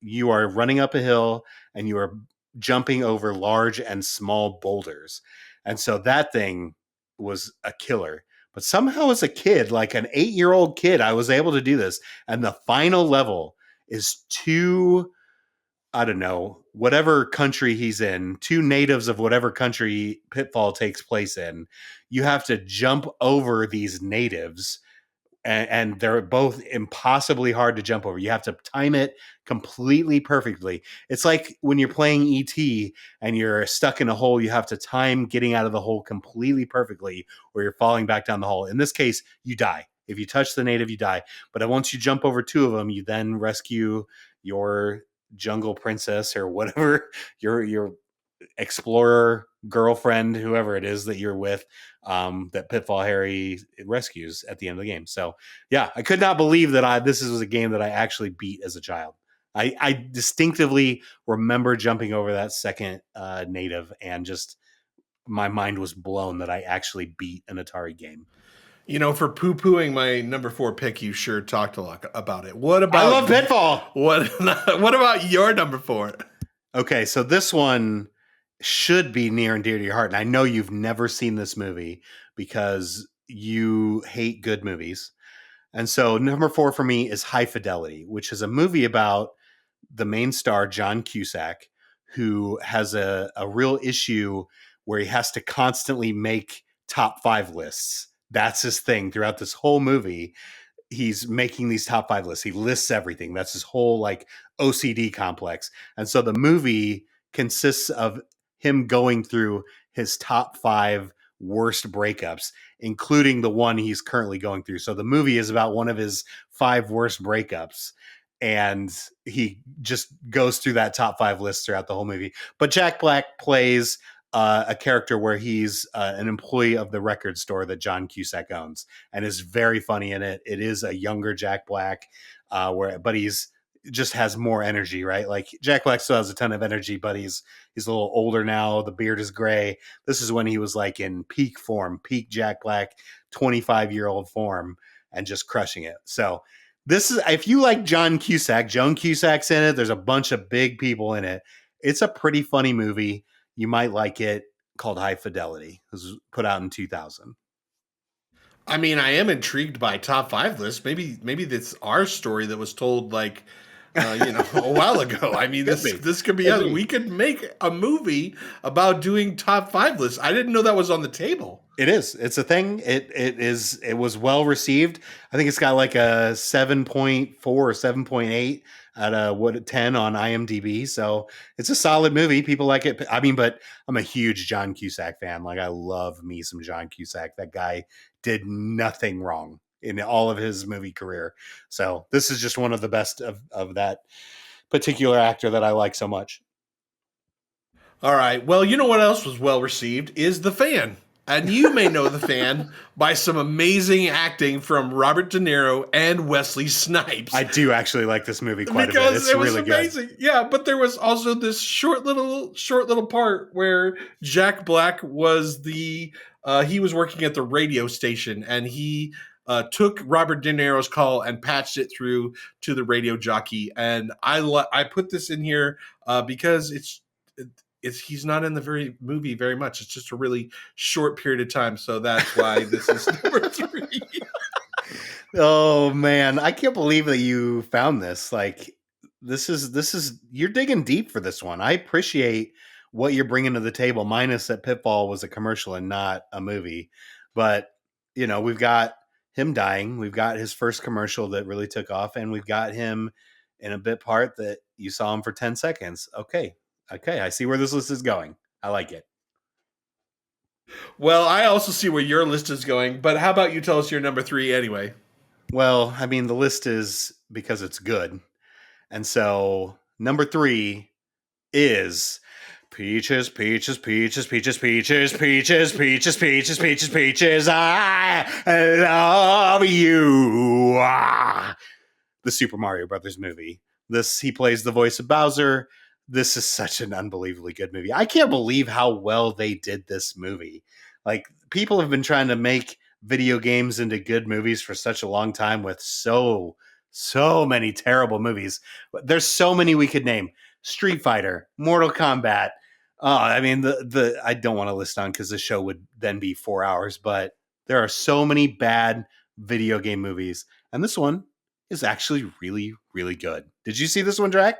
you are running up a hill and you are jumping over large and small boulders. And so that thing was a killer. But somehow as a kid, like an 8-year-old kid, I was able to do this. And the final level is two, I don't know, whatever country he's in, two natives of whatever country Pitfall takes place in. You have to jump over these natives, and they're both impossibly hard to jump over. You have to time it completely perfectly. It's like when you're playing ET and you're stuck in a hole, you have to time getting out of the hole completely perfectly, or you're falling back down the hole. In this case, you die. If you touch the native, you die. But once you jump over two of them, you then rescue your jungle princess or whatever, your explorer girlfriend, whoever it is that you're with, that Pitfall Harry rescues at the end of the game. So yeah, I could not believe that this was a game that I actually beat as a child. I distinctively remember jumping over that second native, and just my mind was blown that I actually beat an Atari game. You know, for poo-pooing my number 4 pick, you sure talked a lot about it. What about I love Pitfall. What about your number 4? Okay, so this one should be near and dear to your heart. And I know you've never seen this movie because you hate good movies. And so number 4 for me is High Fidelity, which is a movie about the main star, John Cusack, who has a real issue where he has to constantly make top 5 lists. That's his thing throughout this whole movie. He's making these top 5 lists. He lists everything. That's his whole like OCD complex. And so the movie consists of him going through his top 5 worst breakups, including the one he's currently going through. So the movie is about one of his 5 worst breakups, and he just goes through that top 5 list throughout the whole movie. But Jack Black plays a character where he's an employee of the record store that John Cusack owns, and is very funny in it. It is a younger Jack Black, but he's just has more energy, right? Like Jack Black still has a ton of energy, but he's a little older now. The beard is gray. This is when he was like in peak form, peak Jack Black, 25-year-old form, and just crushing it. So this is, if you like Joan Cusack's in it. There's a bunch of big people in it. It's a pretty funny movie. You might like it, called High Fidelity. It was put out in 2000. I mean, I am intrigued by top 5 lists. Maybe that's our story that was told like a while ago. I mean, this could be we could make a movie about doing top 5 lists. I didn't know that was on the table. It is. It's a thing. It was well received. I think it's got like a 7.4 or 7.8 out of 10 on IMDb. So it's a solid movie. People like it. I mean, but I'm a huge John Cusack fan. Like, I love me some John Cusack. That guy did nothing wrong in all of his movie career. So this is just one of the best of that particular actor that I like so much. All right. Well, you know what else was well received is The Fan. And you may know The Fan by some amazing acting from Robert De Niro and Wesley Snipes. I do actually like this movie quite because a bit. It's it was really amazing. good. Yeah, but there was also this short little part where Jack Black was the he was working at the radio station, and he took Robert De Niro's call and patched it through to the radio jockey. And I put this in here because he's not in the movie very much. It's just a really short period of time, so that's why this is number 3. Oh man, I can't believe that you found this. Like, this is you're digging deep for this one. I appreciate what you're bringing to the table, minus that Pitbull was a commercial and not a movie. But we've got him dying, we've got his first commercial that really took off, and we've got him in a bit part that you saw him for 10 seconds. Okay, I see where this list is going. I like it. Well, I also see where your list is going, but how about you tell us your number 3 anyway? Well, I mean, the list is because it's good. And so number 3 is peaches, peaches, peaches, peaches, peaches, peaches, peaches, peaches, peaches, peaches. I love you. The Super Mario Brothers movie. He plays the voice of Bowser. This is such an unbelievably good movie. I can't believe how well they did this movie. Like, people have been trying to make video games into good movies for such a long time with so many terrible movies. There's so many we could name. Street Fighter, Mortal Kombat. I mean, I don't want to list on because the show would then be 4 hours, but there are so many bad video game movies. And this one is actually really, really good. Did you see this one, Drac?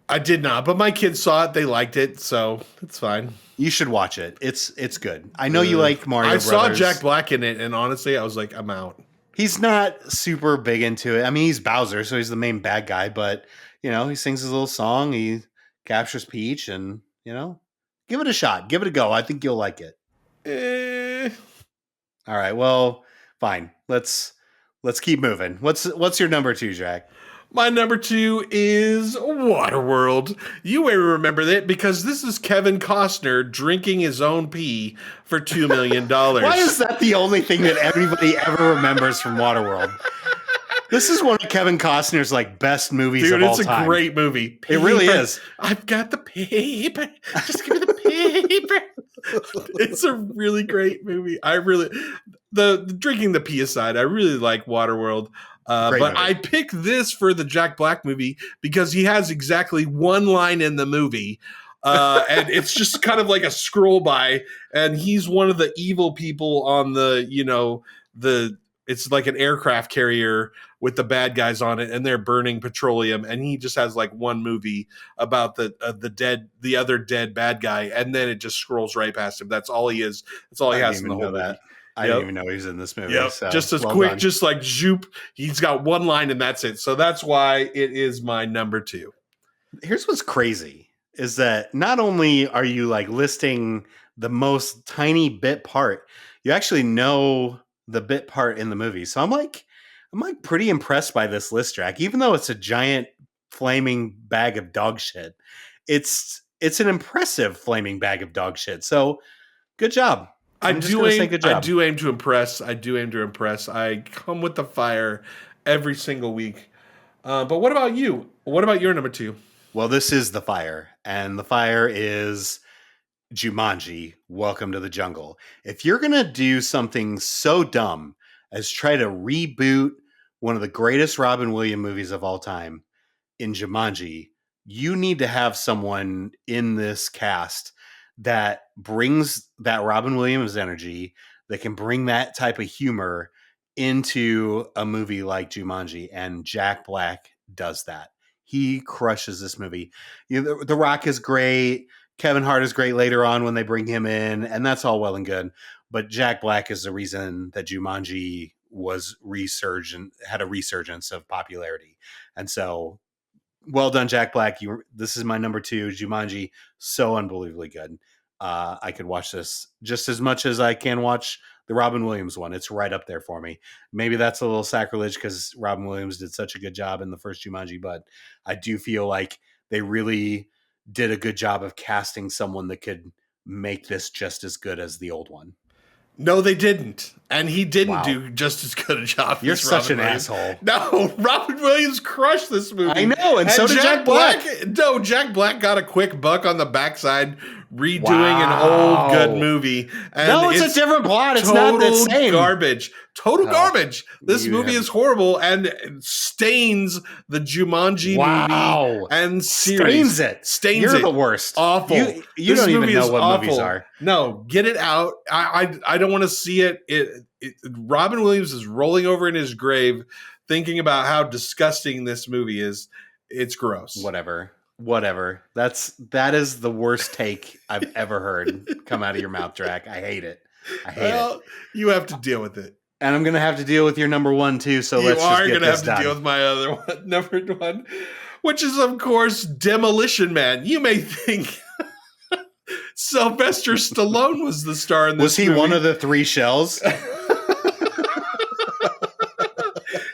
I did not, but my kids saw it. They liked it, so it's fine. You should watch it. It's good. I know you like Mario Brothers. I saw Jack Black in it, and honestly, I was like, I'm out. He's not super big into it. I mean, he's Bowser, so he's the main bad guy, but, he sings his little song, he captures Peach, and, give it a shot. Give it a go. I think you'll like it. All right, well, fine. Let's keep moving. What's your number 2, Jack? My number 2 is Waterworld. You may remember that because this is Kevin Costner drinking his own pee for $2 million. Why is that the only thing that everybody ever remembers from Waterworld? This is one of Kevin Costner's best movies of all time. Dude, it's a great movie. Paper. It really is. I've got the paper. Just give me the paper. It's a really great movie. The drinking the pee aside, I really like Waterworld. But movie. I picked this for the Jack Black movie because he has exactly one line in the movie. And it's just kind of like a scroll by, and he's one of the evil people on it's like an aircraft carrier with the bad guys on it, and they're burning petroleum. And he just has one movie about the other dead bad guy, and then it just scrolls right past him. That's all he is. That's all he has in the whole movie. I didn't even know he was in this movie. Yep. So, just as well quick, done. just like zoop. He's got one line and that's it. So that's why it is my number 2. Here's what's crazy is that not only are you listing the most tiny bit part, you actually know the bit part in the movie. So I'm pretty impressed by this list, Drac. Even though it's a giant flaming bag of dog shit, it's an impressive flaming bag of dog shit. So good job. I do aim to impress. I come with the fire every single week. But what about you? What about your number 2? Well, this is the fire, and the fire is Jumanji, Welcome to the Jungle. If you're going to do something so dumb as try to reboot one of the greatest Robin Williams movies of all time in Jumanji, you need to have someone in this cast that brings that Robin Williams energy, that can bring that type of humor into a movie like Jumanji. And Jack Black does that. He crushes this movie. The Rock is great. Kevin Hart is great later on when they bring him in, and that's all well and good. But Jack Black is the reason that Jumanji was had a resurgence of popularity. And so, well done, Jack Black. This is my number 2, Jumanji. So unbelievably good. I could watch this just as much as I can watch the Robin Williams one. It's right up there for me. Maybe that's a little sacrilege because Robin Williams did such a good job in the first Jumanji, but I do feel like they really did a good job of casting someone that could make this just as good as the old one. No, they didn't. And he didn't Wow. do just as good a job. You're as such Robin an Williams. asshole. No, Robin Williams crushed this movie. I know, and so did Jack Black. No, Jack Black got a quick buck on the backside redoing an Wow. old good movie. And No, it's a different plot. It's not the total same. garbage. Total Oh, garbage. This you movie have- is horrible and stains the Jumanji Wow. movie and series. Stains it. You're it. the worst. Awful. You This don't even movie know is what awful. movies are. No, get it out. I don't want to see it. Robin Williams is rolling over in his grave thinking about how disgusting this movie is. It's gross. Whatever. That is the worst take I've ever heard come out of your mouth, Drac. I hate it. Well, you have to deal with it. And I'm gonna have to deal with your number one too. So You let's just are get going to this have done. to deal with my other one, number one, which is, of course, Demolition Man. You may think Sylvester Stallone was the star in this Was he movie. one of the three shells?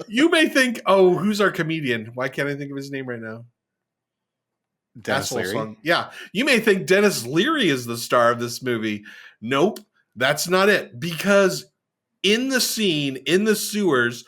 You may think, oh, who's our comedian? Why can't I think of his name right now? Dennis Asshole Leary. song. Yeah. You may think Dennis Leary is the star of this movie. Nope, that's not it. Because in the scene, in the sewers,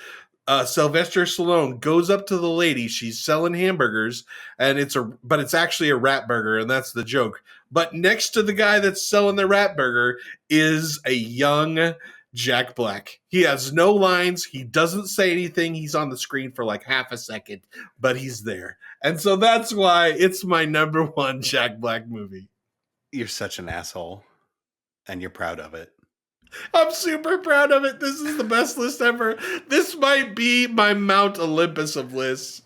Sylvester Stallone goes up to the lady. She's selling hamburgers, and it's actually a rat burger, and that's the joke. But next to the guy that's selling the rat burger is a young Jack Black. He has no lines. He doesn't say anything. He's on the screen for like half a second, but he's there. And so that's why it's my number one Jack Black movie. You're such an asshole, and you're proud of it. I'm super proud of it. This is the best list ever. This might be my Mount Olympus of lists.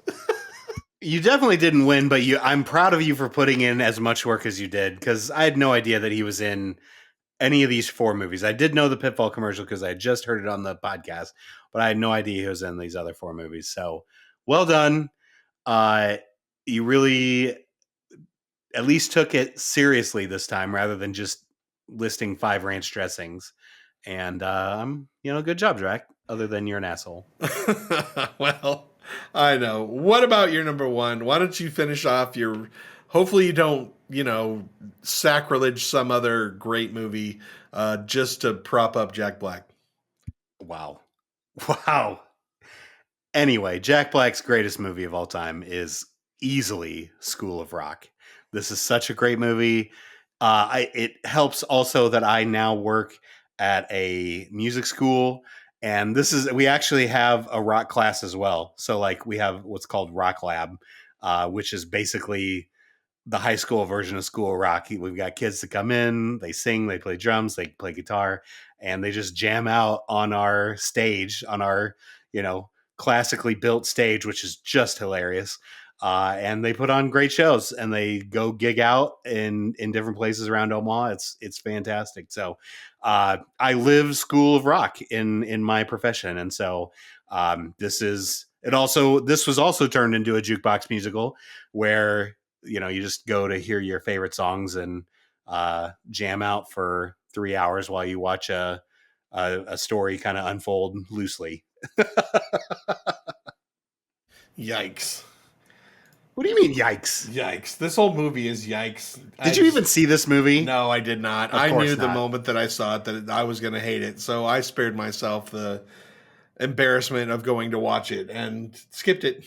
You definitely didn't win, but I'm proud of you for putting in as much work as you did, because I had no idea that he was in any of these four movies. I did know the Pitbull commercial because I had just heard it on the podcast, but I had no idea he was in these other four movies. So well done. You really at least took it seriously this time rather than just listing 5 ranch dressings. And good job, Drac, other than you're an asshole. Well, I know. What about your number one? Why don't you finish off your... Hopefully you don't, sacrilege some other great movie just to prop up Jack Black. Wow. Anyway, Jack Black's greatest movie of all time is easily School of Rock. This is such a great movie. It helps also that I now work at a music school, and we actually have a rock class as well. So like we have what's called Rock Lab, which is basically the high school version of School of Rock. We've got kids that come in, they sing, they play drums, they play guitar, and they just jam out on our stage, on our, classically built stage, which is just hilarious. And they put on great shows, and they go gig out in different places around Omaha. It's fantastic. So I live School of Rock in my profession. And so this was also turned into a jukebox musical where, you just go to hear your favorite songs and jam out for 3 hours while you watch a story kind of unfold loosely. Yikes. What do you mean, yikes? Yikes. This whole movie is yikes. Did you even see this movie? No, I did not. Of I course knew the not. moment that I saw it that I was going to hate it. So I spared myself the embarrassment of going to watch it and skipped it.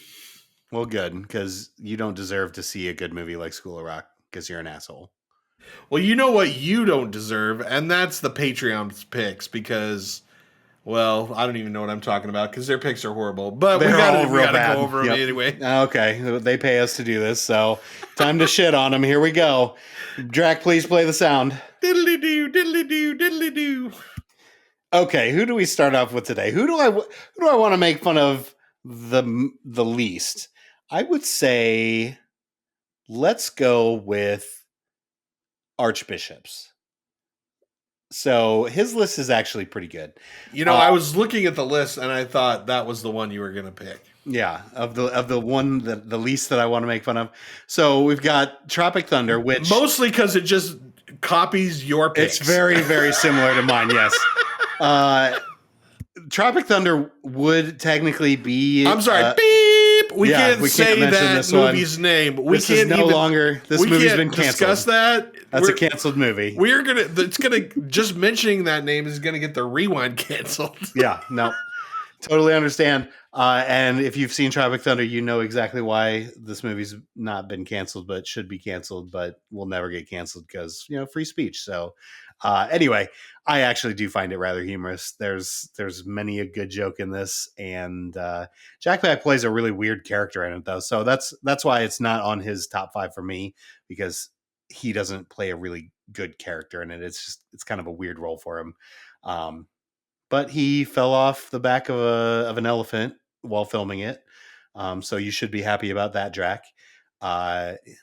Well, good, because you don't deserve to see a good movie like School of Rock because you're an asshole. Well, you know what you don't deserve, and that's the Patreon's picks because, well, I don't even know what I'm talking about because their picks are horrible. But we They're all got real to bad. go over them Yep. anyway. Okay, they pay us to do this, so time to shit on them. Here we go. Drac, please play the sound. Diddly-doo, diddly-doo, diddly-doo. Okay, who do we start off with today? Who do I want to make fun of the least? I would say let's go with archbishops. So his list is actually pretty good. I was looking at the list and I thought that was the one you were going to pick. Yeah, of the one the least that I want to make fun of. So we've got Tropic Thunder, which Mostly because it just copies your picks. it's very, very similar to mine, yes. Tropic Thunder would technically be I'm sorry. Beep. Bleep. We can't say mention that this one. movie's name. This is no longer. This movie's been canceled. Discuss that. That's a canceled movie. We're gonna. It's gonna. Just mentioning that name is gonna get the rewind canceled. Yeah. No. Totally understand. And if you've seen Tropic Thunder, you know exactly why this movie's not been canceled, but should be canceled, but will never get canceled because, free speech. So anyway, I actually do find it rather humorous. There's many a good joke in this. And Jack Black plays a really weird character in it, though. So that's why it's not on his top 5 for me, because he doesn't play a really good character in it. It's kind of a weird role for him. But he fell off the back of an elephant while filming it. So you should be happy about that, Drac.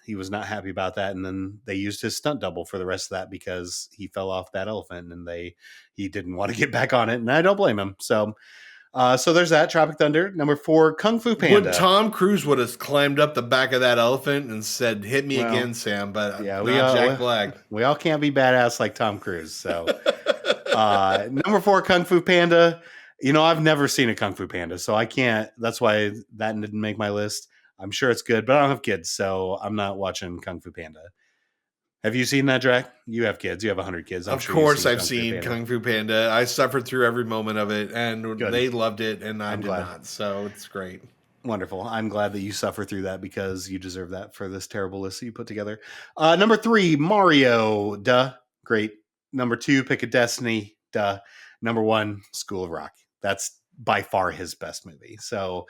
He was not happy about that. And then they used his stunt double for the rest of that because he fell off that elephant and he didn't want to get back on it. And I don't blame him. So there's that. Tropic Thunder. Number 4, Kung Fu Panda. Tom Cruise would have climbed up the back of that elephant and said, "Hit me again, Sam." But yeah, Jack Black. We all can't be badass like Tom Cruise. So number 4, Kung Fu Panda. I've never seen a Kung Fu Panda, so I can't. That's why that didn't make my list. I'm sure it's good, but I don't have kids, so I'm not watching Kung Fu Panda. Have you seen that, Drac? You have kids. You have 100 kids. Of course I've seen Kung Fu Panda. I suffered through every moment of it, and they loved it, and I did not. So it's great. Wonderful. I'm glad that you suffer through that because you deserve that for this terrible list that you put together. Number 3, Mario. Duh. Great. Number 2, Pick a Destiny. Duh. Number 1, School of Rock. That's by far his best movie. So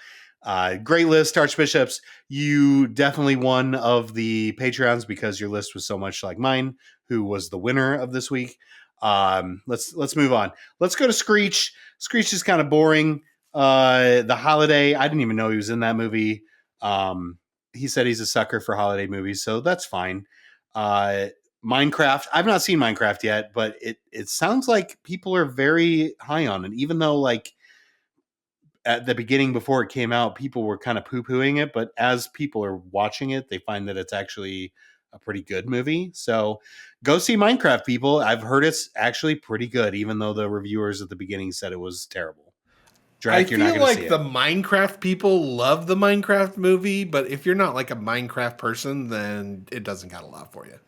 great list, Archbishops. You definitely won of the Patreons because your list was so much like mine, who was the winner of this week. Let's move on. Let's go to Screech. Screech is kind of boring. The Holiday, I didn't even know he was in that movie. He said he's a sucker for holiday movies, so that's fine. Minecraft, I've not seen Minecraft yet, but it sounds like people are very high on it, even though like at the beginning before it came out, people were kind of poo-pooing it, but as people are watching it, they find that it's actually a pretty good movie. So go see Minecraft, people. I've heard it's actually pretty good, even though the reviewers at the beginning said it was terrible. Drac, I feel like the Minecraft people love the Minecraft movie, but if you're not like a Minecraft person, then it doesn't got a lot for you.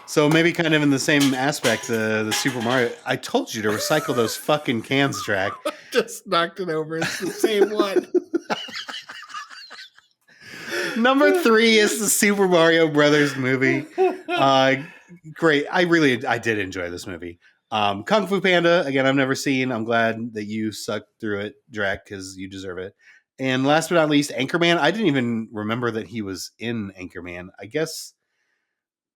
So maybe kind of in the same aspect, the Super Mario. I told you to recycle those fucking cans, Drac. Just knocked it over. It's the same one. Number 3 is the Super Mario Brothers movie. Great. I did enjoy this movie. Kung Fu Panda, again, I've never seen. I'm glad that you sucked through it, Drac, because you deserve it. And last but not least, Anchorman. I didn't even remember that he was in Anchorman. I guess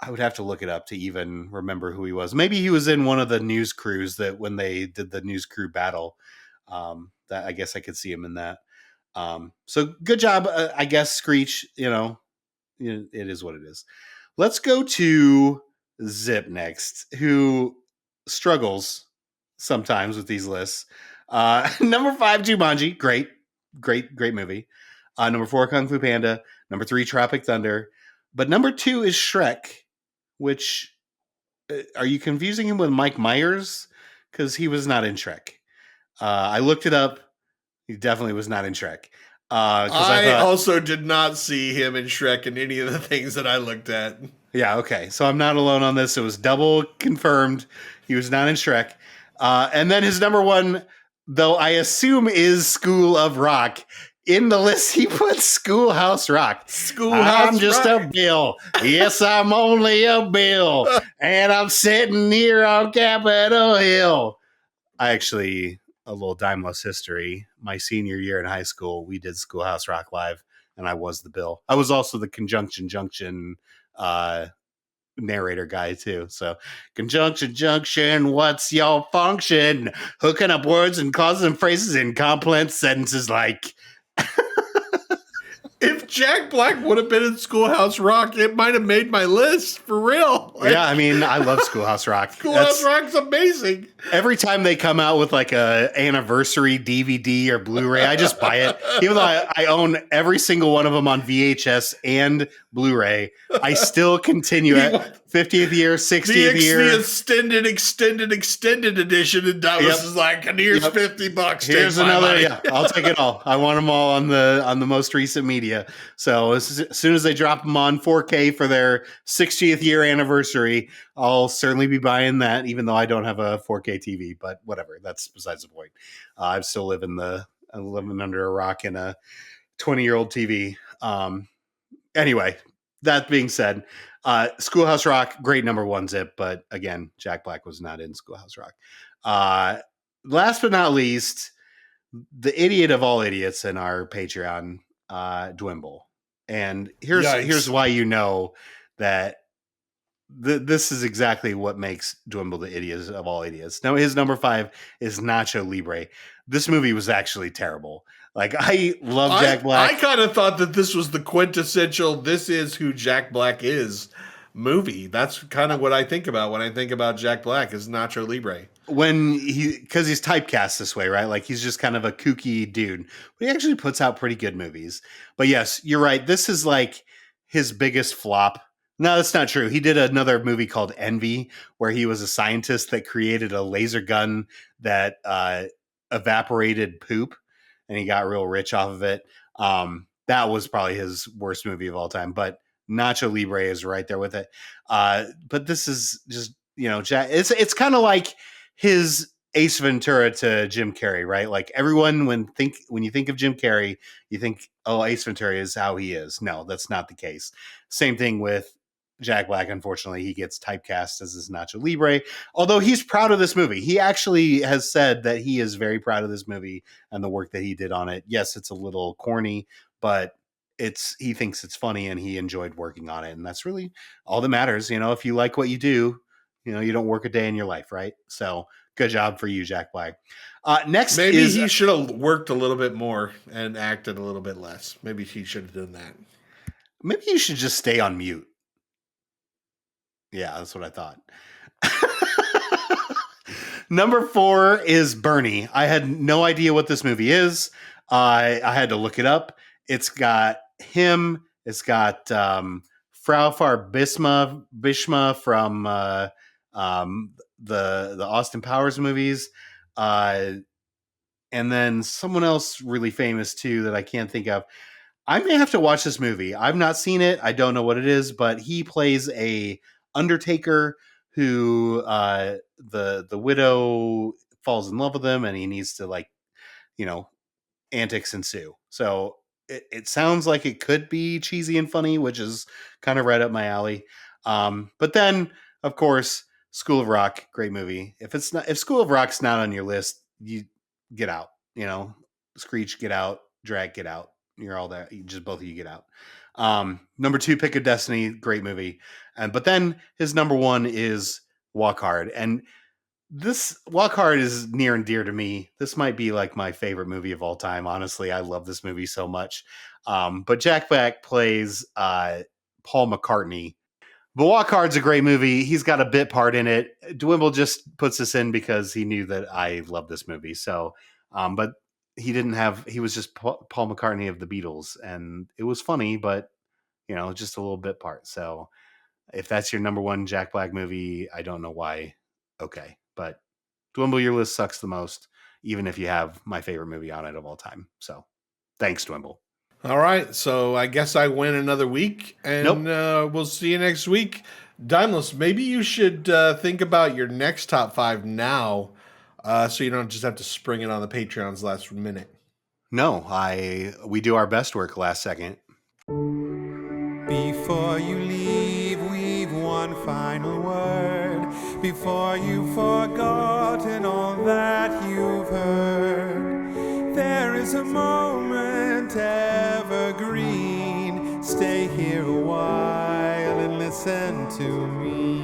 I would have to look it up to even remember who he was. Maybe he was in one of the news crews that when they did the news crew battle, that I guess I could see him in that. So good job, I guess, Screech. It is what it is. Let's go to Zip next, who struggles sometimes with these lists. Number 5, Jumanji. Great movie. Number 4, Kung Fu Panda. Number 3, Tropic Thunder. But number 2 is Shrek, which are you confusing him with Mike Myers? Because he was not in Shrek. I looked it up. He definitely was not in Shrek. I also did not see him in Shrek in any of the things that I looked at. Yeah, okay. So I'm not alone on this. It was double confirmed. He was not in Shrek. And then his number 1, though I assume, is School of Rock. In the list, he put Schoolhouse Rock. I'm just a bill. Yes, I'm only a bill. And I'm sitting here on Capitol Hill. I actually, a little Dimeless history. My senior year in high school, we did Schoolhouse Rock live, and I was the bill. I was also the Conjunction Junction narrator guy, too. So, Conjunction Junction, what's your function? Hooking up words and causing phrases in complex sentences like... If Jack Black would have been in Schoolhouse Rock, it might have made my list for real. Yeah, I mean, I love Schoolhouse Rock. Schoolhouse Rock's amazing. Every time they come out with like a anniversary DVD or Blu-ray, I just buy it. Even though I own every single one of them on VHS and Blu-ray, I still continue it. 50th year, 60th The year. extended edition, and Dallas is like, and here's $50. Here's take my another. money. Yeah, I'll take it all. I want them all on the most recent media. So as soon as they drop them on 4K for their 60th year anniversary, I'll certainly be buying that. Even though I don't have a 4K TV, but whatever. That's besides the point. I'm still living under a rock in a 20-year-old TV. Anyway, that being said, Schoolhouse Rock, great number one zip, but again, Jack Black was not in Schoolhouse Rock. Last but not least, the idiot of all idiots in our Patreon, Dwimble. And here's why you know that this is exactly what makes Dwimble the idiot of all idiots. Now, his number 5 is Nacho Libre. This movie was actually terrible. Like, I love Jack Black. I kind of thought that this was the quintessential "this is who Jack Black is" movie. That's kind of what I think about when I think about Jack Black is Nacho Libre. Because he's typecast this way, right? Like, he's just kind of a kooky dude. But he actually puts out pretty good movies. But yes, you're right. This is like his biggest flop. No, that's not true. He did another movie called Envy, where he was a scientist that created a laser gun that evaporated poop, and he got real rich off of it. That was probably his worst movie of all time. But Nacho Libre is right there with it. But this is just, Jack. It's kind of like his Ace Ventura to Jim Carrey, right? Like, everyone when you think of Jim Carrey, you think, oh, Ace Ventura is how he is. No, that's not the case. Same thing with Jack Black. Unfortunately, he gets typecast as this Nacho Libre, although he's proud of this movie. He actually has said that he is very proud of this movie and the work that he did on it. Yes, it's a little corny, but he thinks it's funny and he enjoyed working on it. And that's really all that matters. If you like what you do, you don't work a day in your life, right? So good job for you, Jack Black. Next, maybe he should have worked a little bit more and acted a little bit less. Maybe he should have done that. Maybe you should just stay on mute. Yeah, that's what I thought. Number 4 is Bernie. I had no idea what this movie is. I had to look it up. It's got him. It's got Frau Bishma from the Austin Powers movies, and then someone else really famous too that I can't think of. I may have to watch this movie. I've not seen it. I don't know what it is, but he plays a Undertaker who the widow falls in love with him, and he needs to antics ensue. So it sounds like it could be cheesy and funny, which is kind of right up my alley. But then, of course, School of Rock, great movie. If School of Rock's not on your list, you get out. Screech, get out. Drag, get out. You're all there. Just both of you get out. Number 2, Pick of Destiny, great movie. But then his number 1 is Walk Hard. And this Walk Hard is near and dear to me. This might be like my favorite movie of all time. Honestly, I love this movie so much. But Jack Black plays Paul McCartney. But Walk Hard's a great movie. He's got a bit part in it. Dwimble just puts this in because he knew that I love this movie. So, but he was just Paul McCartney of the Beatles, and it was funny, but just a little bit part. So if that's your number 1 Jack Black movie, I don't know why. Okay. But Dwimble, your list sucks the most, even if you have my favorite movie on it of all time. So thanks, Dwimble. All right. So I guess I win another week, and we'll see you next week. Daimless, maybe you should think about your next top 5 now, so you don't just have to spring it on the Patreon's last minute. No, we do our best work last second. Before you leave, we've one final word. Before you've forgotten all that you've heard, there is a moment evergreen. Stay here a while and listen to me.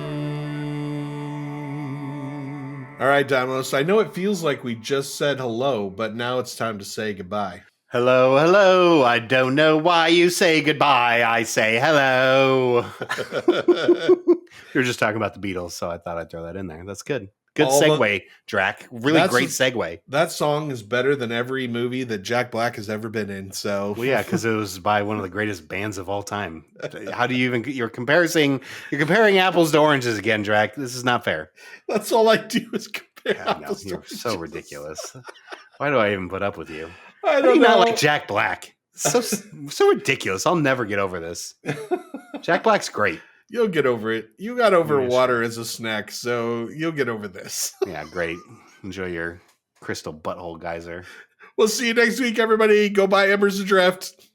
All right, Daimos, I know it feels like we just said hello, but now it's time to say goodbye. Hello, hello. I don't know why you say goodbye. I say hello. We were just talking about the Beatles, so I thought I'd throw that in there. That's good. Good All the- segue, Drac. Really That's great a- segue. That song is better than every movie that Jack Black has ever been in. So Well, yeah, because it was by one of the greatest bands of all time. How do you even you're comparing apples to oranges again, Drac? This is not fair. that's all I do is compare. God, no, apples to you're so oranges. ridiculous. Why do I even put up with you? I How do don't you know. not like Jack Black? So ridiculous. I'll never get over this. Jack Black's great. You'll get over it. You got over Yeah, water as a snack, so you'll get over this. Yeah, great. Enjoy your crystal butthole geyser. We'll see you next week, everybody. Go buy Embers Adrift.